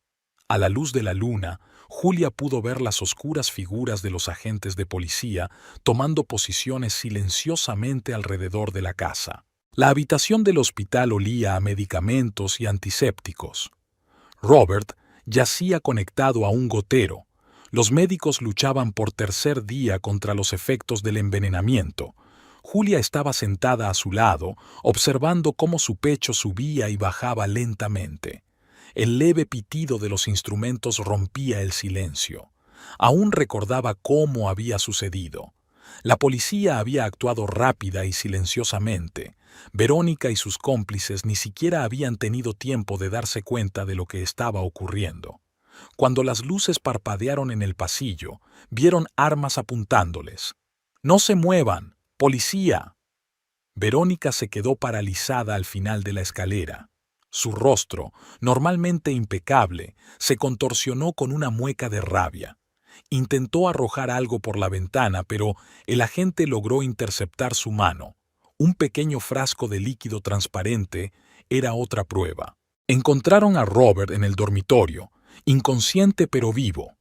A la luz de la luna, Julia pudo ver las oscuras figuras de los agentes de policía tomando posiciones silenciosamente alrededor de la casa. La habitación del hospital olía a medicamentos y antisépticos. Robert yacía conectado a un gotero. Los médicos luchaban por tercer día contra los efectos del envenenamiento. Julia estaba sentada a su lado, observando cómo su pecho subía y bajaba lentamente. El leve pitido de los instrumentos rompía el silencio. Aún recordaba cómo había sucedido. La policía había actuado rápida y silenciosamente. Verónica y sus cómplices ni siquiera habían tenido tiempo de darse cuenta de lo que estaba ocurriendo. Cuando las luces parpadearon en el pasillo, vieron armas apuntándoles. «¡No se muevan! ¡Policía!». Verónica se quedó paralizada al final de la escalera. Su rostro, normalmente impecable, se contorsionó con una mueca de rabia. Intentó arrojar algo por la ventana, pero el agente logró interceptar su mano. Un pequeño frasco de líquido transparente era otra prueba. Encontraron a Robert en el dormitorio, inconsciente pero vivo.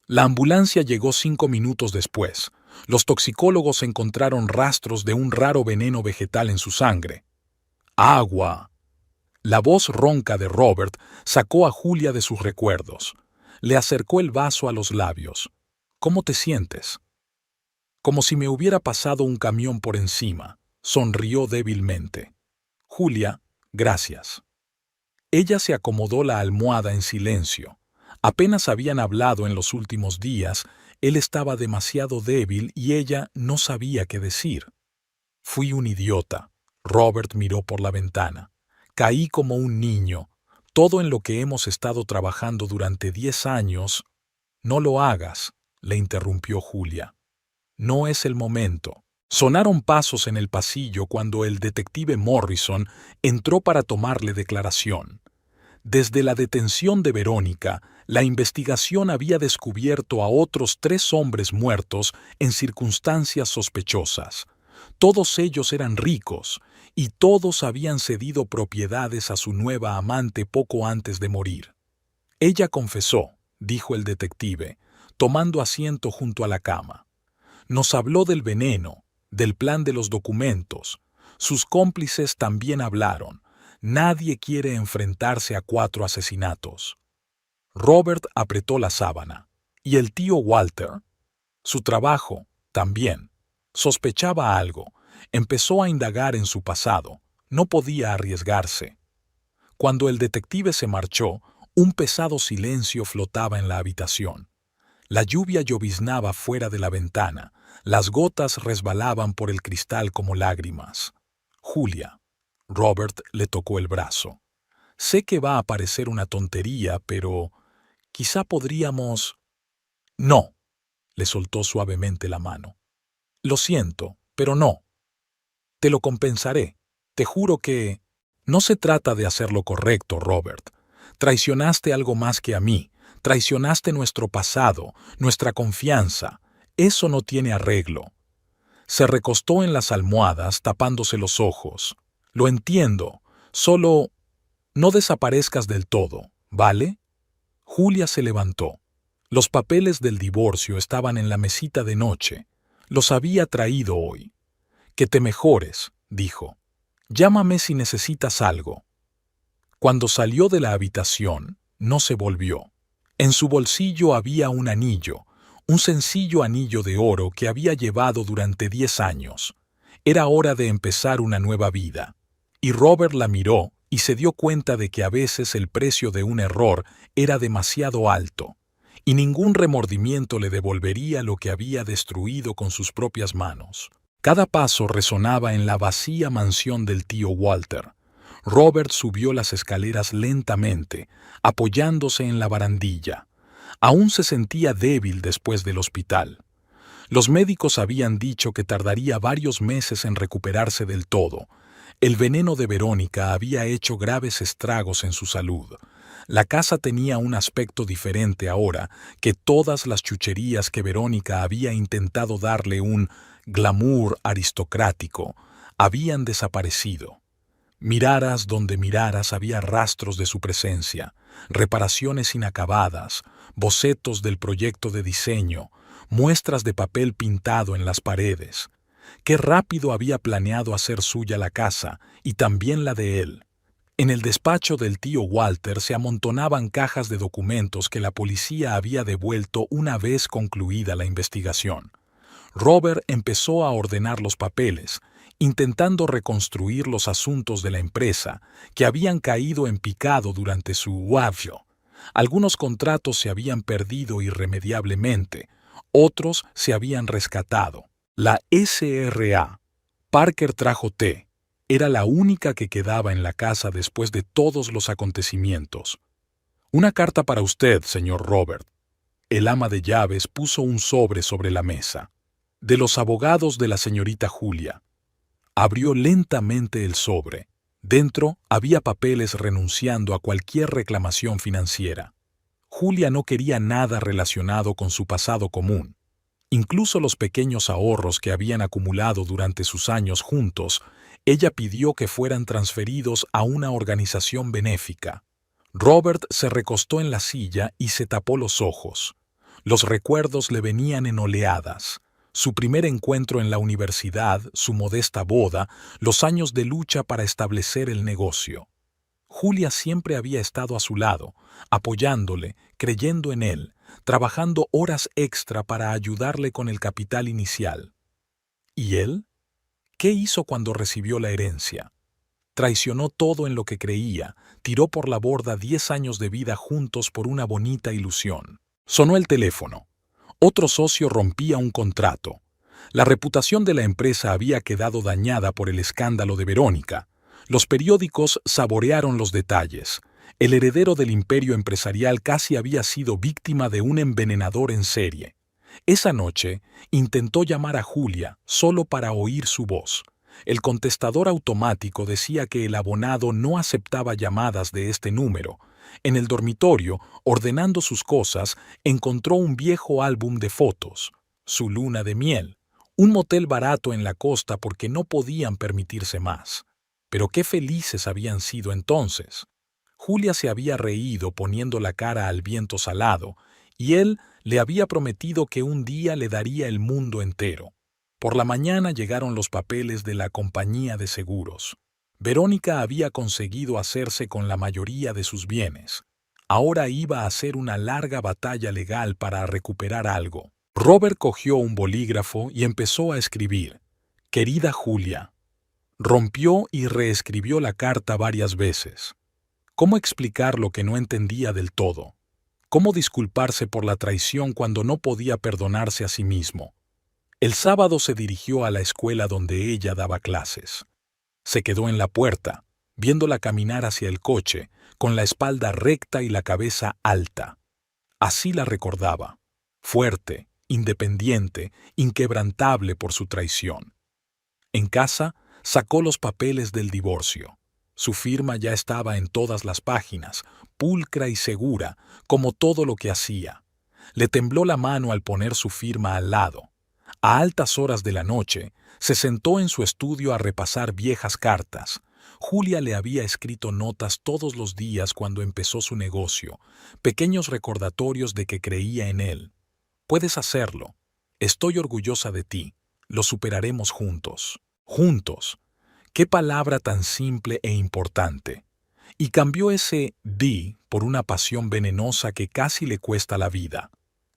La ambulancia llegó 5 minutos después. Los toxicólogos encontraron rastros de un raro veneno vegetal en su sangre. ¡Agua! La voz ronca de Robert sacó a Julia de sus recuerdos. Le acercó el vaso a los labios. «¿Cómo te sientes?» «Como si me hubiera pasado un camión por encima», sonrió débilmente. «Julia, gracias». Ella se acomodó la almohada en silencio. Apenas habían hablado en los últimos días, él estaba demasiado débil y ella no sabía qué decir. «Fui un idiota». Robert miró por la ventana. «Caí como un niño. Todo en lo que hemos estado trabajando durante 10 años». «No lo hagas», le interrumpió Julia. «No es el momento». Sonaron pasos en el pasillo cuando el detective Morrison entró para tomarle declaración. Desde la detención de Verónica, la investigación había descubierto a otros 3 hombres muertos en circunstancias sospechosas. Todos ellos eran ricos y todos habían cedido propiedades a su nueva amante poco antes de morir. «Ella confesó», dijo el detective, tomando asiento junto a la cama. «Nos habló del veneno, del plan de los documentos. Sus cómplices también hablaron. Nadie quiere enfrentarse a 4 asesinatos. Robert apretó la sábana. ¿Y el tío Walter? Su trabajo, también. Sospechaba algo. Empezó a indagar en su pasado. No podía arriesgarse. Cuando el detective se marchó, un pesado silencio flotaba en la habitación. La lluvia lloviznaba fuera de la ventana. Las gotas resbalaban por el cristal como lágrimas. Julia. Robert le tocó el brazo. Sé que va a parecer una tontería, pero quizá podríamos... No, le soltó suavemente la mano. Lo siento, pero no. Te lo compensaré. Te juro que... No se trata de hacer lo correcto, Robert. Traicionaste algo más que a mí. Traicionaste nuestro pasado, nuestra confianza. Eso no tiene arreglo. Se recostó en las almohadas, tapándose los ojos. Lo entiendo. Solo no desaparezcas del todo, ¿vale? Julia se levantó. Los papeles del divorcio estaban en la mesita de noche. Los había traído hoy. Que te mejores, dijo. Llámame si necesitas algo. Cuando salió de la habitación, no se volvió. En su bolsillo había un anillo, un sencillo anillo de oro que había llevado durante 10 años. Era hora de empezar una nueva vida. Y Robert la miró y se dio cuenta de que a veces el precio de un error era demasiado alto, y ningún remordimiento le devolvería lo que había destruido con sus propias manos. Cada paso resonaba en la vacía mansión del tío Walter. Robert subió las escaleras lentamente, apoyándose en la barandilla. Aún se sentía débil después del hospital. Los médicos habían dicho que tardaría varios meses en recuperarse del todo. El veneno de Verónica había hecho graves estragos en su salud. La casa tenía un aspecto diferente ahora que todas las chucherías que Verónica había intentado darle un glamour aristocrático habían desaparecido. Miraras donde miraras había rastros de su presencia, reparaciones inacabadas, bocetos del proyecto de diseño, muestras de papel pintado en las paredes. Qué rápido había planeado hacer suya la casa y también la de él. En el despacho del tío Walter se amontonaban cajas de documentos que la policía había devuelto una vez concluida la investigación. Robert empezó a ordenar los papeles, intentando reconstruir los asuntos de la empresa, que habían caído en picado durante su juicio. Algunos contratos se habían perdido irremediablemente, otros se habían rescatado. La SRA, Parker trajo té, era la única que quedaba en la casa después de todos los acontecimientos. Una carta para usted, señor Robert. El ama de llaves puso un sobre la mesa. De los abogados de la señorita Julia. Abrió lentamente el sobre. Dentro había papeles renunciando a cualquier reclamación financiera. Julia no quería nada relacionado con su pasado común. Incluso los pequeños ahorros que habían acumulado durante sus años juntos, ella pidió que fueran transferidos a una organización benéfica. Robert se recostó en la silla y se tapó los ojos. Los recuerdos le venían en oleadas. Su primer encuentro en la universidad, su modesta boda, los años de lucha para establecer el negocio. Julia siempre había estado a su lado, apoyándole, creyendo en él, trabajando horas extra para ayudarle con el capital inicial. ¿Y él? ¿Qué hizo cuando recibió la herencia? Traicionó todo en lo que creía, tiró por la borda 10 años de vida juntos por una bonita ilusión. Sonó el teléfono. Otro socio rompía un contrato. La reputación de la empresa había quedado dañada por el escándalo de Verónica. Los periódicos saborearon los detalles. El heredero del imperio empresarial casi había sido víctima de un envenenador en serie. Esa noche intentó llamar a Julia solo para oír su voz. El contestador automático decía que el abonado no aceptaba llamadas de este número. En el dormitorio, ordenando sus cosas, encontró un viejo álbum de fotos, su luna de miel, un motel barato en la costa porque no podían permitirse más. Pero qué felices habían sido entonces. Julia se había reído poniendo la cara al viento salado, y él le había prometido que un día le daría el mundo entero. Por la mañana llegaron los papeles de la compañía de seguros. Verónica había conseguido hacerse con la mayoría de sus bienes. Ahora iba a hacer una larga batalla legal para recuperar algo. Robert cogió un bolígrafo y empezó a escribir: «Querida Julia». Rompió y reescribió la carta varias veces. ¿Cómo explicar lo que no entendía del todo? ¿Cómo disculparse por la traición cuando no podía perdonarse a sí mismo? El sábado se dirigió a la escuela donde ella daba clases. Se quedó en la puerta, viéndola caminar hacia el coche, con la espalda recta y la cabeza alta. Así la recordaba: fuerte, independiente, inquebrantable por su traición. En casa, sacó los papeles del divorcio. Su firma ya estaba en todas las páginas, pulcra y segura, como todo lo que hacía. Le tembló la mano al poner su firma al lado. A altas horas de la noche, se sentó en su estudio a repasar viejas cartas. Julia le había escrito notas todos los días cuando empezó su negocio, pequeños recordatorios de que creía en él. «Puedes hacerlo. Estoy orgullosa de ti. Lo superaremos juntos». Juntos. Qué palabra tan simple e importante. Y cambió ese «di» por una pasión venenosa que casi le cuesta la vida.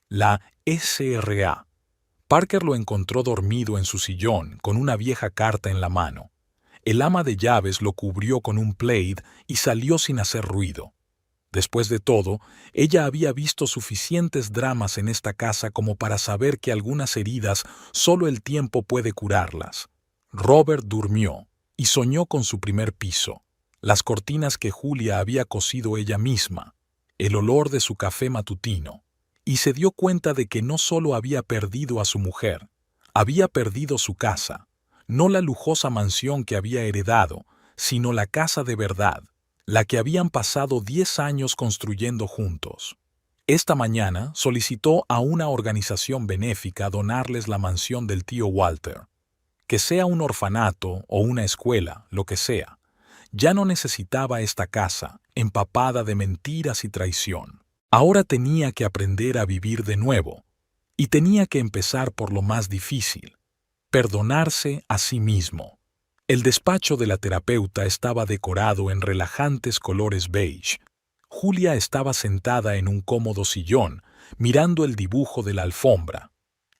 La SRA. Parker lo encontró dormido en su sillón, con una vieja carta en la mano. El ama de llaves lo cubrió con un plaid y salió sin hacer ruido. Después de todo, ella había visto suficientes dramas en esta casa como para saber que algunas heridas solo el tiempo puede curarlas. Robert durmió y soñó con su primer piso, las cortinas que Julia había cosido ella misma, el olor de su café matutino, y se dio cuenta de que no solo había perdido a su mujer, había perdido su casa, no la lujosa mansión que había heredado, sino la casa de verdad, la que habían pasado 10 años construyendo juntos. Esta mañana solicitó a una organización benéfica donarles la mansión del tío Walter. Que sea un orfanato o una escuela, lo que sea, ya no necesitaba esta casa, empapada de mentiras y traición. Ahora tenía que aprender a vivir de nuevo, y tenía que empezar por lo más difícil: perdonarse a sí mismo. El despacho de la terapeuta estaba decorado en relajantes colores beige. Julia estaba sentada en un cómodo sillón, mirando el dibujo de la alfombra.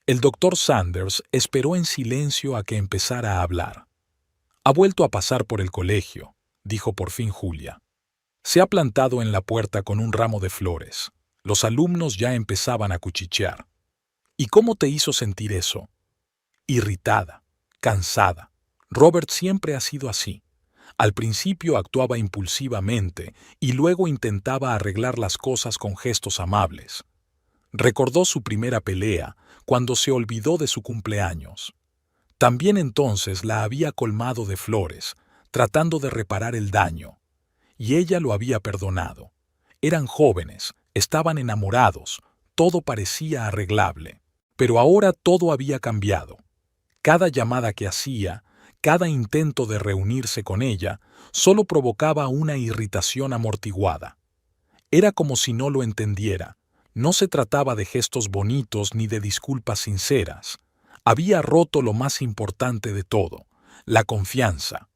El doctor Sanders esperó en silencio a que empezara a hablar. «Ha vuelto a pasar por el colegio», dijo por fin Julia. Se ha plantado en la puerta con un ramo de flores. Los alumnos ya empezaban a cuchichear. «¿Y cómo te hizo sentir eso?» «Irritada, cansada. Robert siempre ha sido así. Al principio actuaba impulsivamente y luego intentaba arreglar las cosas con gestos amables. Recordó su primera pelea, cuando se olvidó de su cumpleaños. También entonces la había colmado de flores, tratando de reparar el daño. Y ella lo había perdonado. Eran jóvenes, estaban enamorados, todo parecía arreglable. Pero ahora todo había cambiado. Cada llamada que hacía, cada intento de reunirse con ella, solo provocaba una irritación amortiguada. Era como si no lo entendiera. No se trataba de gestos bonitos ni de disculpas sinceras. Había roto lo más importante de todo: la confianza.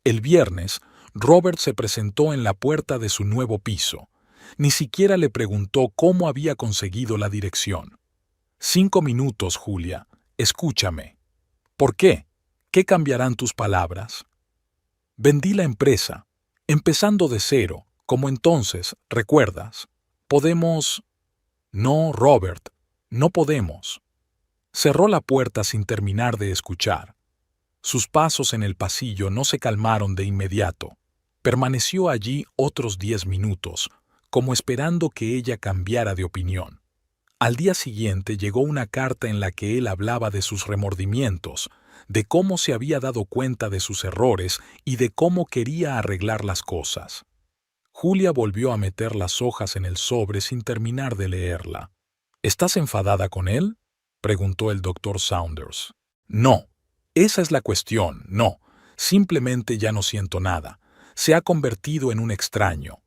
El viernes, Robert se presentó en la puerta de su nuevo piso. Ni siquiera le preguntó cómo había conseguido la dirección. «5 minutos, Julia. Escúchame». «¿Por qué? ¿Qué cambiarán tus palabras?» «Vendí la empresa, empezando de cero, como entonces, ¿recuerdas? Podemos...» «No, Robert, no podemos». Cerró la puerta sin terminar de escuchar. Sus pasos en el pasillo no se calmaron de inmediato. Permaneció allí otros 10 minutos, como esperando que ella cambiara de opinión. Al día siguiente llegó una carta en la que él hablaba de sus remordimientos, de cómo se había dado cuenta de sus errores y de cómo quería arreglar las cosas. Julia volvió a meter las hojas en el sobre sin terminar de leerla. «¿Estás enfadada con él?», preguntó el doctor Saunders. «No, esa es la cuestión, no. Simplemente ya no siento nada. Se ha convertido en un extraño».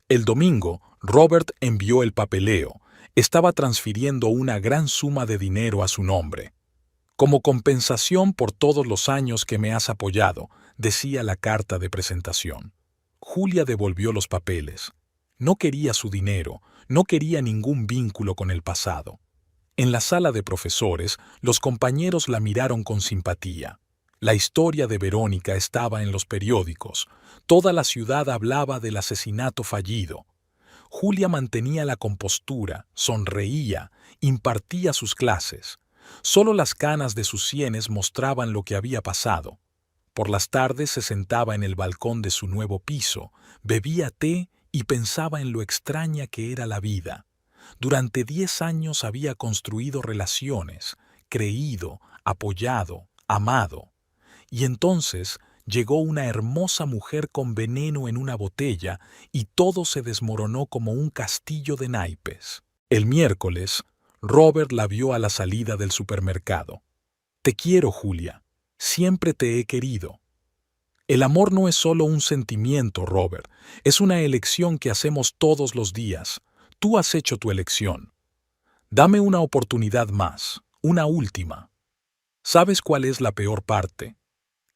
El domingo, Robert envió el papeleo. Estaba transfiriendo una gran suma de dinero a su nombre. Como compensación por todos los años que me has apoyado, decía la carta de presentación. Julia devolvió los papeles. No quería su dinero, no quería ningún vínculo con el pasado. En la sala de profesores, los compañeros la miraron con simpatía. La historia de Verónica estaba en los periódicos. Toda la ciudad hablaba del asesinato fallido. Julia mantenía la compostura, sonreía, impartía sus clases. Solo las canas de sus sienes mostraban lo que había pasado. Por las tardes se sentaba en el balcón de su nuevo piso, bebía té y pensaba en lo extraña que era la vida. Durante 10 años había construido relaciones, creído, apoyado, amado. Y entonces llegó una hermosa mujer con veneno en una botella y todo se desmoronó como un castillo de naipes. El miércoles, Robert la vio a la salida del supermercado. Te quiero, Julia. Siempre te he querido. El amor no es solo un sentimiento, Robert. Es una elección que hacemos todos los días. Tú has hecho tu elección. Dame una oportunidad más, una última. ¿Sabes cuál es la peor parte?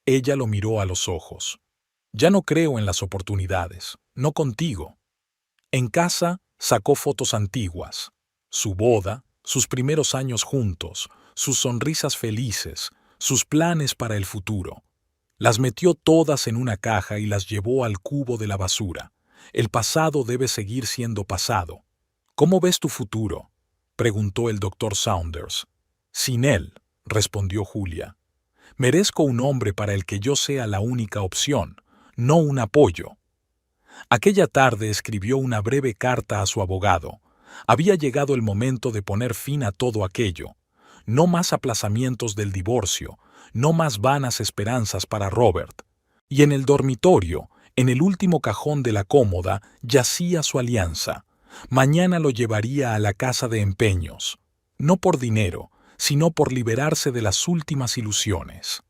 Ella lo miró a los ojos. Ya no creo en las oportunidades, no contigo. En casa sacó fotos antiguas. Su boda, sus primeros años juntos, sus sonrisas felices, sus planes para el futuro. Las metió todas en una caja y las llevó al cubo de la basura. El pasado debe seguir siendo pasado. ¿Cómo ves tu futuro?, preguntó el doctor Saunders. Sin él, respondió Julia. Merezco un hombre para el que yo sea la única opción, no un apoyo. Aquella tarde escribió una breve carta a su abogado. Había llegado el momento de poner fin a todo aquello. No más aplazamientos del divorcio, no más vanas esperanzas para Robert. Y en el dormitorio, en el último cajón de la cómoda, yacía su alianza. Mañana lo llevaría a la casa de empeños. No por dinero, sino por liberarse de las últimas ilusiones.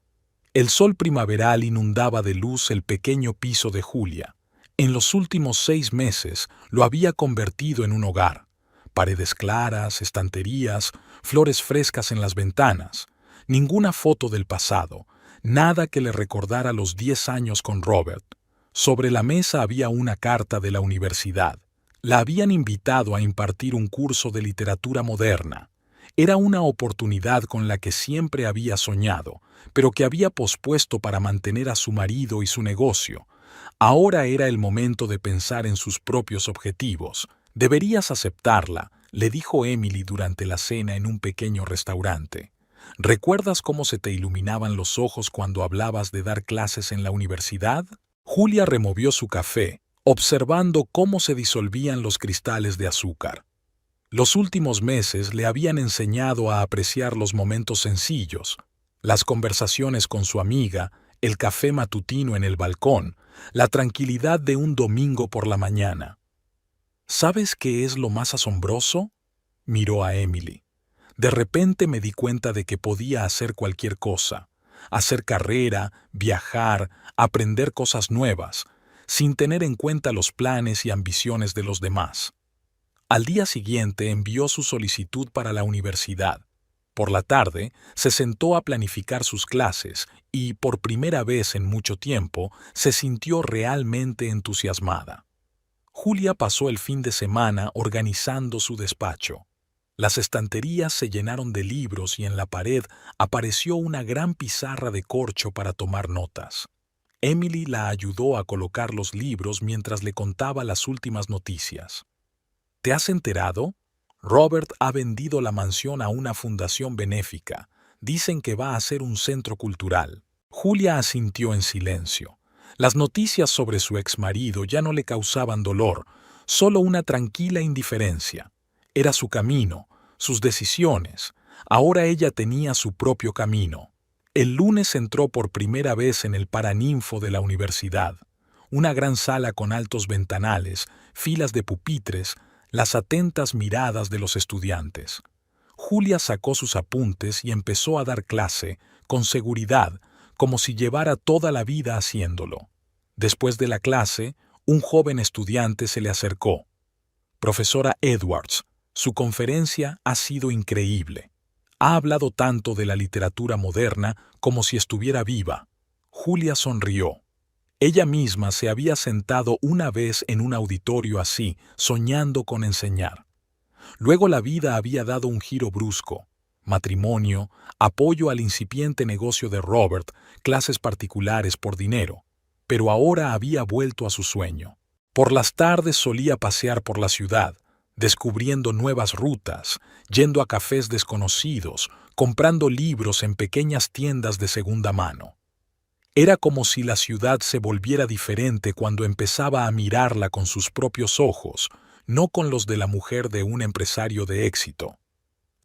El sol primaveral inundaba de luz el pequeño piso de Julia. En los últimos 6 meses lo había convertido en un hogar. Paredes claras, estanterías, flores frescas en las ventanas. Ninguna foto del pasado, nada que le recordara los 10 años con Robert. Sobre la mesa había una carta de la universidad. La habían invitado a impartir un curso de literatura moderna. Era una oportunidad con la que siempre había soñado, pero que había pospuesto para mantener a su marido y su negocio. Ahora era el momento de pensar en sus propios objetivos. Deberías aceptarla, le dijo Emily durante la cena en un pequeño restaurante. ¿Recuerdas cómo se te iluminaban los ojos cuando hablabas de dar clases en la universidad? Julia removió su café, observando cómo se disolvían los cristales de azúcar. Los últimos meses le habían enseñado a apreciar los momentos sencillos, las conversaciones con su amiga, el café matutino en el balcón, la tranquilidad de un domingo por la mañana. ¿Sabes qué es lo más asombroso?, miró a Emily. De repente me di cuenta de que podía hacer cualquier cosa, hacer carrera, viajar, aprender cosas nuevas, sin tener en cuenta los planes y ambiciones de los demás. Al día siguiente envió su solicitud para la universidad. Por la tarde se sentó a planificar sus clases y, por primera vez en mucho tiempo, se sintió realmente entusiasmada. Julia pasó el fin de semana organizando su despacho. Las estanterías se llenaron de libros y en la pared apareció una gran pizarra de corcho para tomar notas. Emily la ayudó a colocar los libros mientras le contaba las últimas noticias. ¿Te has enterado? Robert ha vendido la mansión a una fundación benéfica. Dicen que va a ser un centro cultural. Julia asintió en silencio. Las noticias sobre su exmarido ya no le causaban dolor, solo una tranquila indiferencia. Era su camino, sus decisiones. Ahora ella tenía su propio camino. El lunes entró por primera vez en el paraninfo de la universidad. Una gran sala con altos ventanales, filas de pupitres, las atentas miradas de los estudiantes. Julia sacó sus apuntes y empezó a dar clase, con seguridad, como si llevara toda la vida haciéndolo. Después de la clase, un joven estudiante se le acercó. Profesora Edwards, su conferencia ha sido increíble. Ha hablado tanto de la literatura moderna como si estuviera viva. Julia sonrió. Ella misma se había sentado una vez en un auditorio así, soñando con enseñar. Luego la vida había dado un giro brusco. Matrimonio, apoyo al incipiente negocio de Robert, clases particulares por dinero. Pero ahora había vuelto a su sueño. Por las tardes solía pasear por la ciudad, descubriendo nuevas rutas, yendo a cafés desconocidos, comprando libros en pequeñas tiendas de segunda mano. Era como si la ciudad se volviera diferente cuando empezaba a mirarla con sus propios ojos, no con los de la mujer de un empresario de éxito.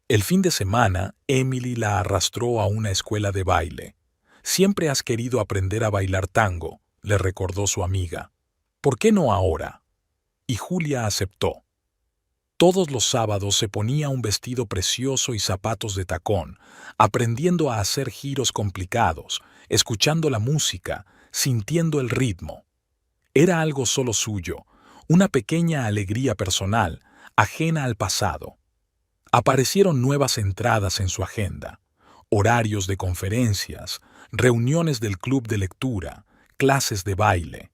El fin de semana, Emily la arrastró a una escuela de baile. «Siempre has querido aprender a bailar tango», le recordó su amiga. «¿Por qué no ahora?» Y Julia aceptó. Todos los sábados se ponía un vestido precioso y zapatos de tacón, aprendiendo a hacer giros complicados, escuchando la música, sintiendo el ritmo. Era algo solo suyo, una pequeña alegría personal, ajena al pasado. Aparecieron nuevas entradas en su agenda, horarios de conferencias, reuniones del club de lectura, clases de baile.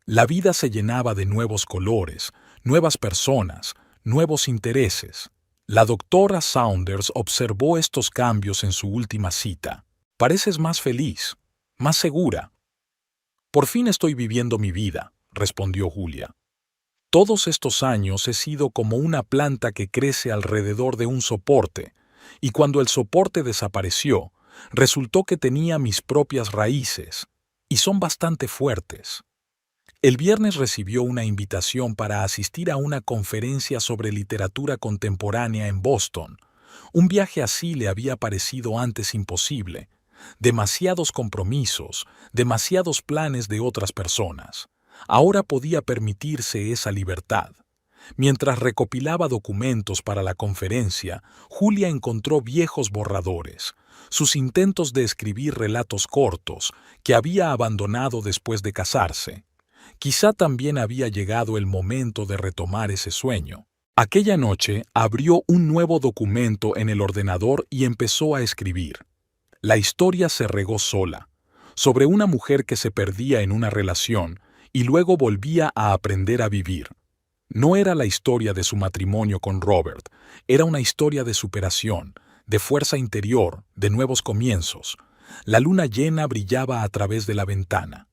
La vida se llenaba de nuevos colores, nuevas personas, nuevos intereses. La doctora Saunders observó estos cambios en su última cita. «Pareces más feliz, más segura». «Por fin estoy viviendo mi vida», respondió Julia. «Todos estos años he sido como una planta que crece alrededor de un soporte, y cuando el soporte desapareció, resultó que tenía mis propias raíces, y son bastante fuertes». El viernes recibió una invitación para asistir a una conferencia sobre literatura contemporánea en Boston. Un viaje así le había parecido antes imposible. Demasiados compromisos, demasiados planes de otras personas. Ahora podía permitirse esa libertad. Mientras recopilaba documentos para la conferencia, Julia encontró viejos borradores, sus intentos de escribir relatos cortos, que había abandonado después de casarse. Quizá también había llegado el momento de retomar ese sueño. Aquella noche abrió un nuevo documento en el ordenador y empezó a escribir. La historia se regó sola, sobre una mujer que se perdía en una relación y luego volvía a aprender a vivir. No era la historia de su matrimonio con Robert, era una historia de superación, de fuerza interior, de nuevos comienzos. La luna llena brillaba a través de la ventana.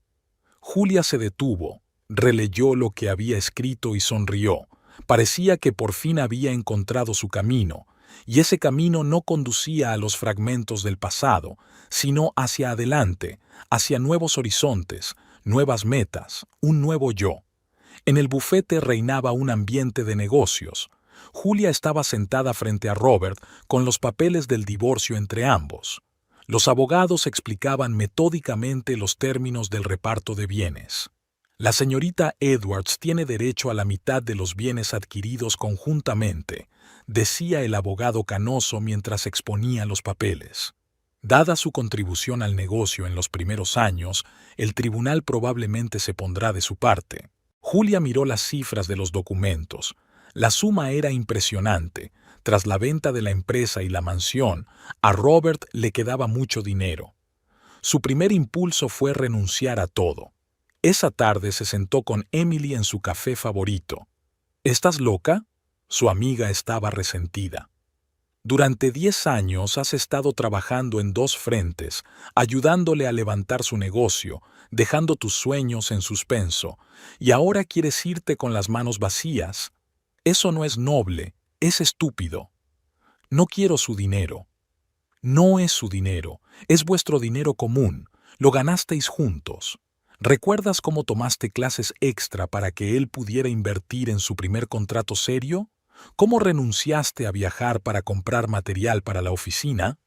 Julia se detuvo, releyó lo que había escrito y sonrió. Parecía que por fin había encontrado su camino, y ese camino no conducía a los fragmentos del pasado, sino hacia adelante, hacia nuevos horizontes, nuevas metas, un nuevo yo. En el bufete reinaba un ambiente de negocios. Julia estaba sentada frente a Robert con los papeles del divorcio entre ambos. Los abogados explicaban metódicamente los términos del reparto de bienes. La señorita Edwards tiene derecho a la mitad de los bienes adquiridos conjuntamente, decía el abogado canoso mientras exponía los papeles. Dada su contribución al negocio en los primeros años, el tribunal probablemente se pondrá de su parte. Julia miró las cifras de los documentos. La suma era impresionante. Tras la venta de la empresa y la mansión, a Robert le quedaba mucho dinero. Su primer impulso fue renunciar a todo. Esa tarde se sentó con Emily en su café favorito. «¿Estás loca?», su amiga estaba resentida. «Durante 10 años has estado trabajando en 2 frentes, ayudándole a levantar su negocio, dejando tus sueños en suspenso, y ahora quieres irte con las manos vacías. Eso no es noble, es estúpido. No quiero su dinero». «No es su dinero, es vuestro dinero común, lo ganasteis juntos. ¿Recuerdas cómo tomaste clases extra para que él pudiera invertir en su primer contrato serio? ¿Cómo renunciaste a viajar para comprar material para la oficina?»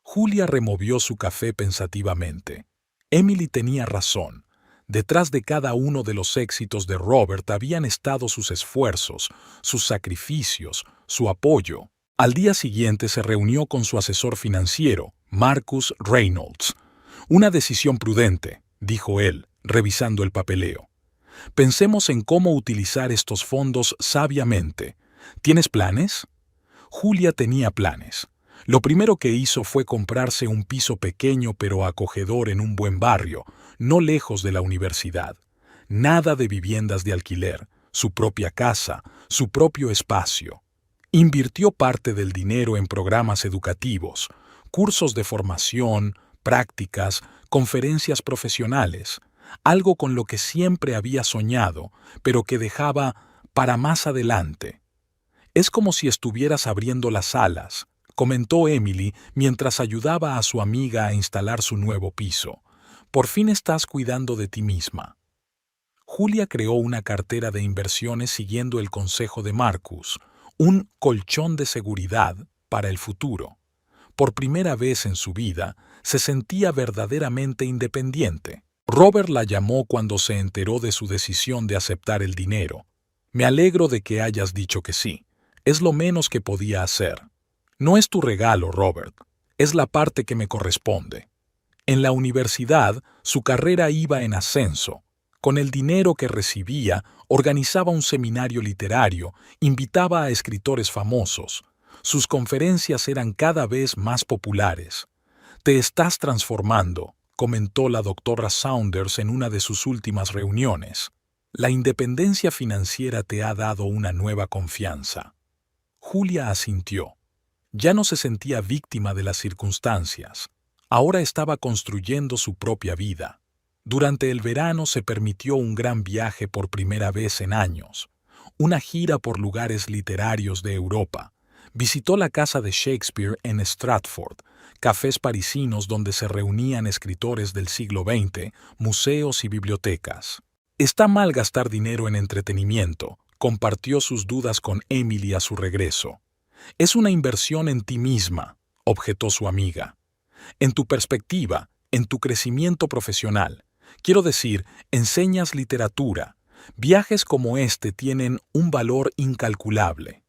Julia removió su café pensativamente. Emily tenía razón. Detrás de cada uno de los éxitos de Robert habían estado sus esfuerzos, sus sacrificios, su apoyo. Al día siguiente se reunió con su asesor financiero, Marcus Reynolds. «Una decisión prudente», dijo él, revisando el papeleo. «Pensemos en cómo utilizar estos fondos sabiamente. ¿Tienes planes?» Julia tenía planes. Lo primero que hizo fue comprarse un piso pequeño pero acogedor en un buen barrio, no lejos de la universidad. Nada de viviendas de alquiler, su propia casa, su propio espacio. Invirtió parte del dinero en programas educativos, cursos de formación, prácticas, conferencias profesionales, algo con lo que siempre había soñado, pero que dejaba para más adelante. Es como si estuvieras abriendo las alas, comentó Emily mientras ayudaba a su amiga a instalar su nuevo piso. Por fin estás cuidando de ti misma. Julia creó una cartera de inversiones siguiendo el consejo de Marcus, un colchón de seguridad para el futuro. Por primera vez en su vida, se sentía verdaderamente independiente. Robert la llamó cuando se enteró de su decisión de aceptar el dinero. Me alegro de que hayas dicho que sí. Es lo menos que podía hacer. No es tu regalo, Robert. Es la parte que me corresponde. En la universidad, su carrera iba en ascenso. Con el dinero que recibía, organizaba un seminario literario, invitaba a escritores famosos. Sus conferencias eran cada vez más populares. Te estás transformando, comentó la doctora Saunders en una de sus últimas reuniones. La independencia financiera te ha dado una nueva confianza. Julia asintió. Ya no se sentía víctima de las circunstancias. Ahora estaba construyendo su propia vida. Durante el verano se permitió un gran viaje por primera vez en años. Una gira por lugares literarios de Europa. Visitó la casa de Shakespeare en Stratford, cafés parisinos donde se reunían escritores del siglo XX, museos y bibliotecas. Está mal gastar dinero en entretenimiento, compartió sus dudas con Emily a su regreso. Es una inversión en ti misma, objetó su amiga. En tu perspectiva, en tu crecimiento profesional. Quiero decir, enseñas literatura. Viajes como este tienen un valor incalculable.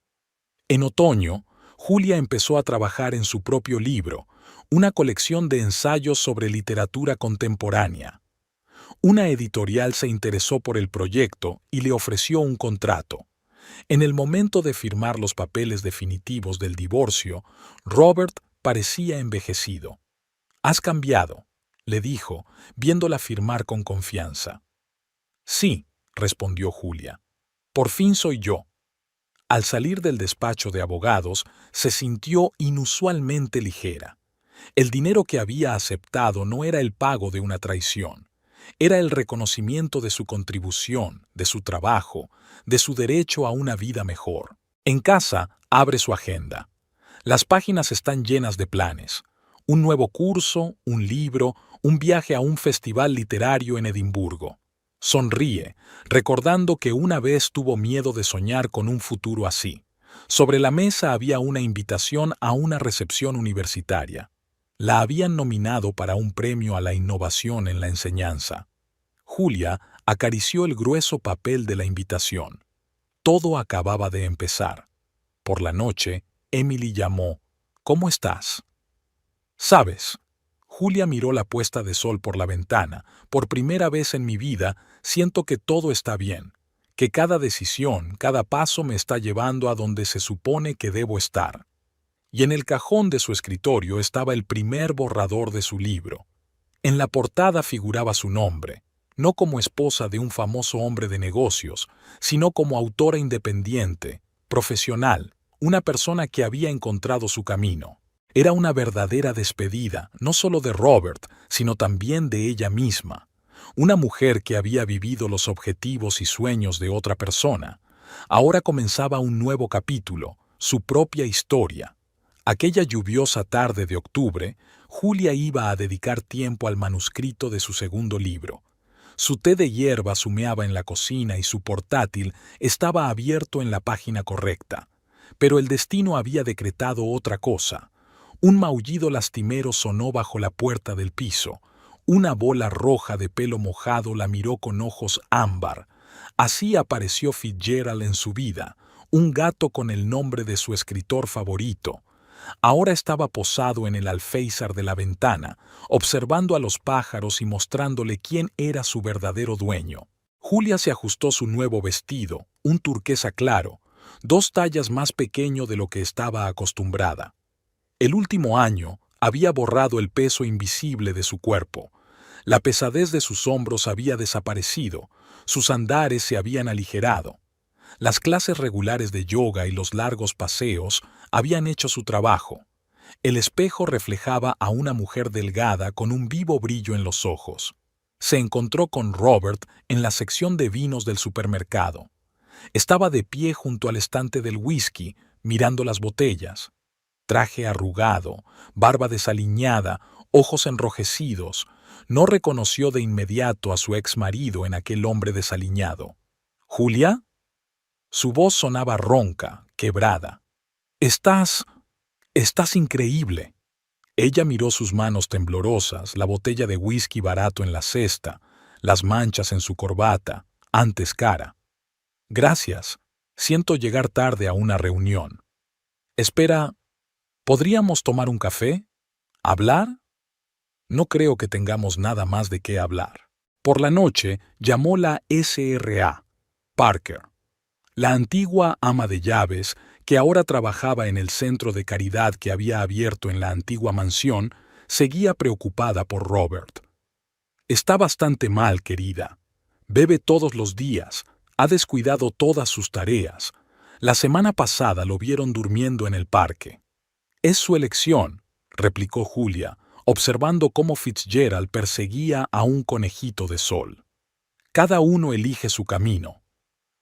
En otoño, Julia empezó a trabajar en su propio libro, una colección de ensayos sobre literatura contemporánea. Una editorial se interesó por el proyecto y le ofreció un contrato. En el momento de firmar los papeles definitivos del divorcio, Robert parecía envejecido. «Has cambiado», le dijo, viéndola firmar con confianza. «Sí», respondió Julia. «Por fin soy yo». Al salir del despacho de abogados, se sintió inusualmente ligera. El dinero que había aceptado no era el pago de una traición. Era el reconocimiento de su contribución, de su trabajo, de su derecho a una vida mejor. En casa, abre su agenda. Las páginas están llenas de planes. Un nuevo curso, un libro, un viaje a un festival literario en Edimburgo. Sonríe, recordando que una vez tuvo miedo de soñar con un futuro así. Sobre la mesa había una invitación a una recepción universitaria. La habían nominado para un premio a la innovación en la enseñanza. Julia acarició el grueso papel de la invitación. Todo acababa de empezar. Por la noche, Emily llamó. «¿Cómo estás?» «¿Sabes?» Julia miró la puesta de sol por la ventana. «Por primera vez en mi vida, siento que todo está bien, que cada decisión, cada paso me está llevando a donde se supone que debo estar». Y en el cajón de su escritorio estaba el primer borrador de su libro. En la portada figuraba su nombre, no como esposa de un famoso hombre de negocios, sino como autora independiente, profesional, una persona que había encontrado su camino. Era una verdadera despedida, no solo de Robert, sino también de ella misma. Una mujer que había vivido los objetivos y sueños de otra persona. Ahora comenzaba un nuevo capítulo, su propia historia. Aquella lluviosa tarde de octubre, Julia iba a dedicar tiempo al manuscrito de su segundo libro. Su té de hierbas humeaba en la cocina y su portátil estaba abierto en la página correcta. Pero el destino había decretado otra cosa. Un maullido lastimero sonó bajo la puerta del piso. Una bola roja de pelo mojado la miró con ojos ámbar. Así apareció Fitzgerald en su vida, un gato con el nombre de su escritor favorito. Ahora estaba posado en el alféizar de la ventana, observando a los pájaros y mostrándole quién era su verdadero dueño. Julia se ajustó su nuevo vestido, un turquesa claro, 2 tallas más pequeño de lo que estaba acostumbrada. El último año había borrado el peso invisible de su cuerpo. La pesadez de sus hombros había desaparecido, sus andares se habían aligerado. Las clases regulares de yoga y los largos paseos habían hecho su trabajo. El espejo reflejaba a una mujer delgada con un vivo brillo en los ojos. Se encontró con Robert en la sección de vinos del supermercado. Estaba de pie junto al estante del whisky, mirando las botellas. Traje arrugado, barba desaliñada, ojos enrojecidos. No reconoció de inmediato a su ex marido en aquel hombre desaliñado. ¿Julia? Su voz sonaba ronca, quebrada. Estás increíble. Ella miró sus manos temblorosas, la botella de whisky barato en la cesta, las manchas en su corbata, antes cara. Gracias. Siento llegar tarde a una reunión. Espera, ¿podríamos tomar un café? ¿Hablar? No creo que tengamos nada más de qué hablar. Por la noche llamó la SRA, Parker. La antigua ama de llaves, que ahora trabajaba en el centro de caridad que había abierto en la antigua mansión, seguía preocupada por Robert. Está bastante mal, querida. Bebe todos los días, ha descuidado todas sus tareas. La semana pasada lo vieron durmiendo en el parque. Es su elección, replicó Julia, observando cómo Fitzgerald perseguía a un conejito de sol. Cada uno elige su camino.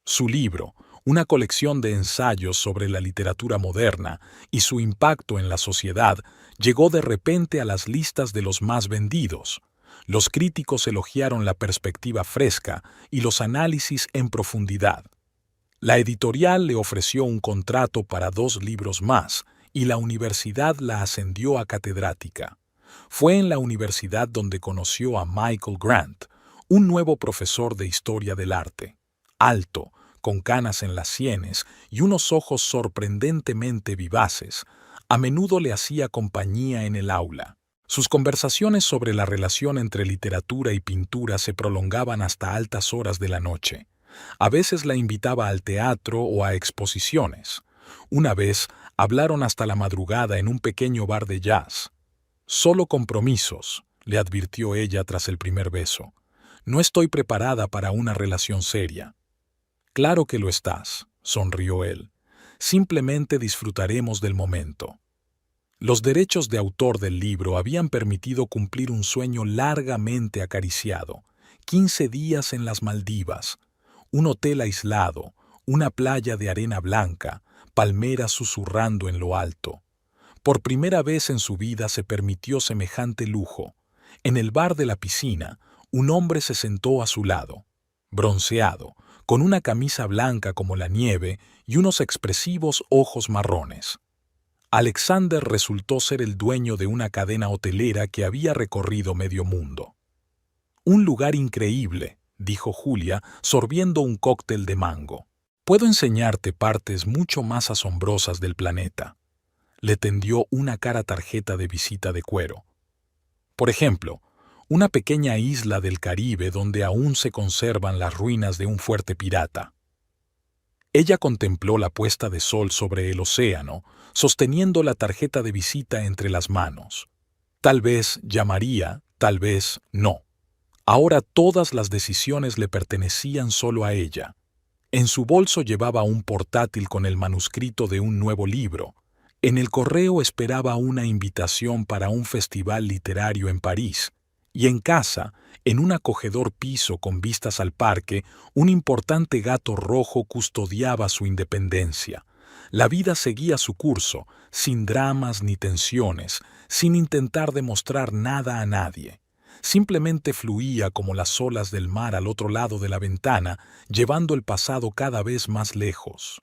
Su libro, una colección de ensayos sobre la literatura moderna y su impacto en la sociedad, llegó de repente a las listas de los más vendidos. Los críticos elogiaron la perspectiva fresca y los análisis en profundidad. La editorial le ofreció un contrato para 2 libros más y la universidad la ascendió a catedrática. Fue en la universidad donde conoció a Michael Grant, un nuevo profesor de historia del arte. Alto, con canas en las sienes y unos ojos sorprendentemente vivaces, a menudo le hacía compañía en el aula. Sus conversaciones sobre la relación entre literatura y pintura se prolongaban hasta altas horas de la noche. A veces la invitaba al teatro o a exposiciones. Una vez hablaron hasta la madrugada en un pequeño bar de jazz. «Solo compromisos», le advirtió ella tras el primer beso. «No estoy preparada para una relación seria». «Claro que lo estás», sonrió él. «Simplemente disfrutaremos del momento». Los derechos de autor del libro habían permitido cumplir un sueño largamente acariciado. 15 días en las Maldivas, un hotel aislado, una playa de arena blanca, palmeras susurrando en lo alto. Por primera vez en su vida se permitió semejante lujo. En el bar de la piscina, un hombre se sentó a su lado, bronceado, con una camisa blanca como la nieve y unos expresivos ojos marrones. Alexander resultó ser el dueño de una cadena hotelera que había recorrido medio mundo. «Un lugar increíble», dijo Julia, sorbiendo un cóctel de mango. «Puedo enseñarte partes mucho más asombrosas del planeta». Le tendió una cara tarjeta de visita de cuero. Por ejemplo, una pequeña isla del Caribe donde aún se conservan las ruinas de un fuerte pirata. Ella contempló la puesta de sol sobre el océano, sosteniendo la tarjeta de visita entre las manos. Tal vez llamaría, tal vez no. Ahora todas las decisiones le pertenecían solo a ella. En su bolso llevaba un portátil con el manuscrito de un nuevo libro. En el correo esperaba una invitación para un festival literario en París. Y en casa, en un acogedor piso con vistas al parque, un importante gato rojo custodiaba su independencia. La vida seguía su curso, sin dramas ni tensiones, sin intentar demostrar nada a nadie. Simplemente fluía como las olas del mar al otro lado de la ventana, llevando el pasado cada vez más lejos.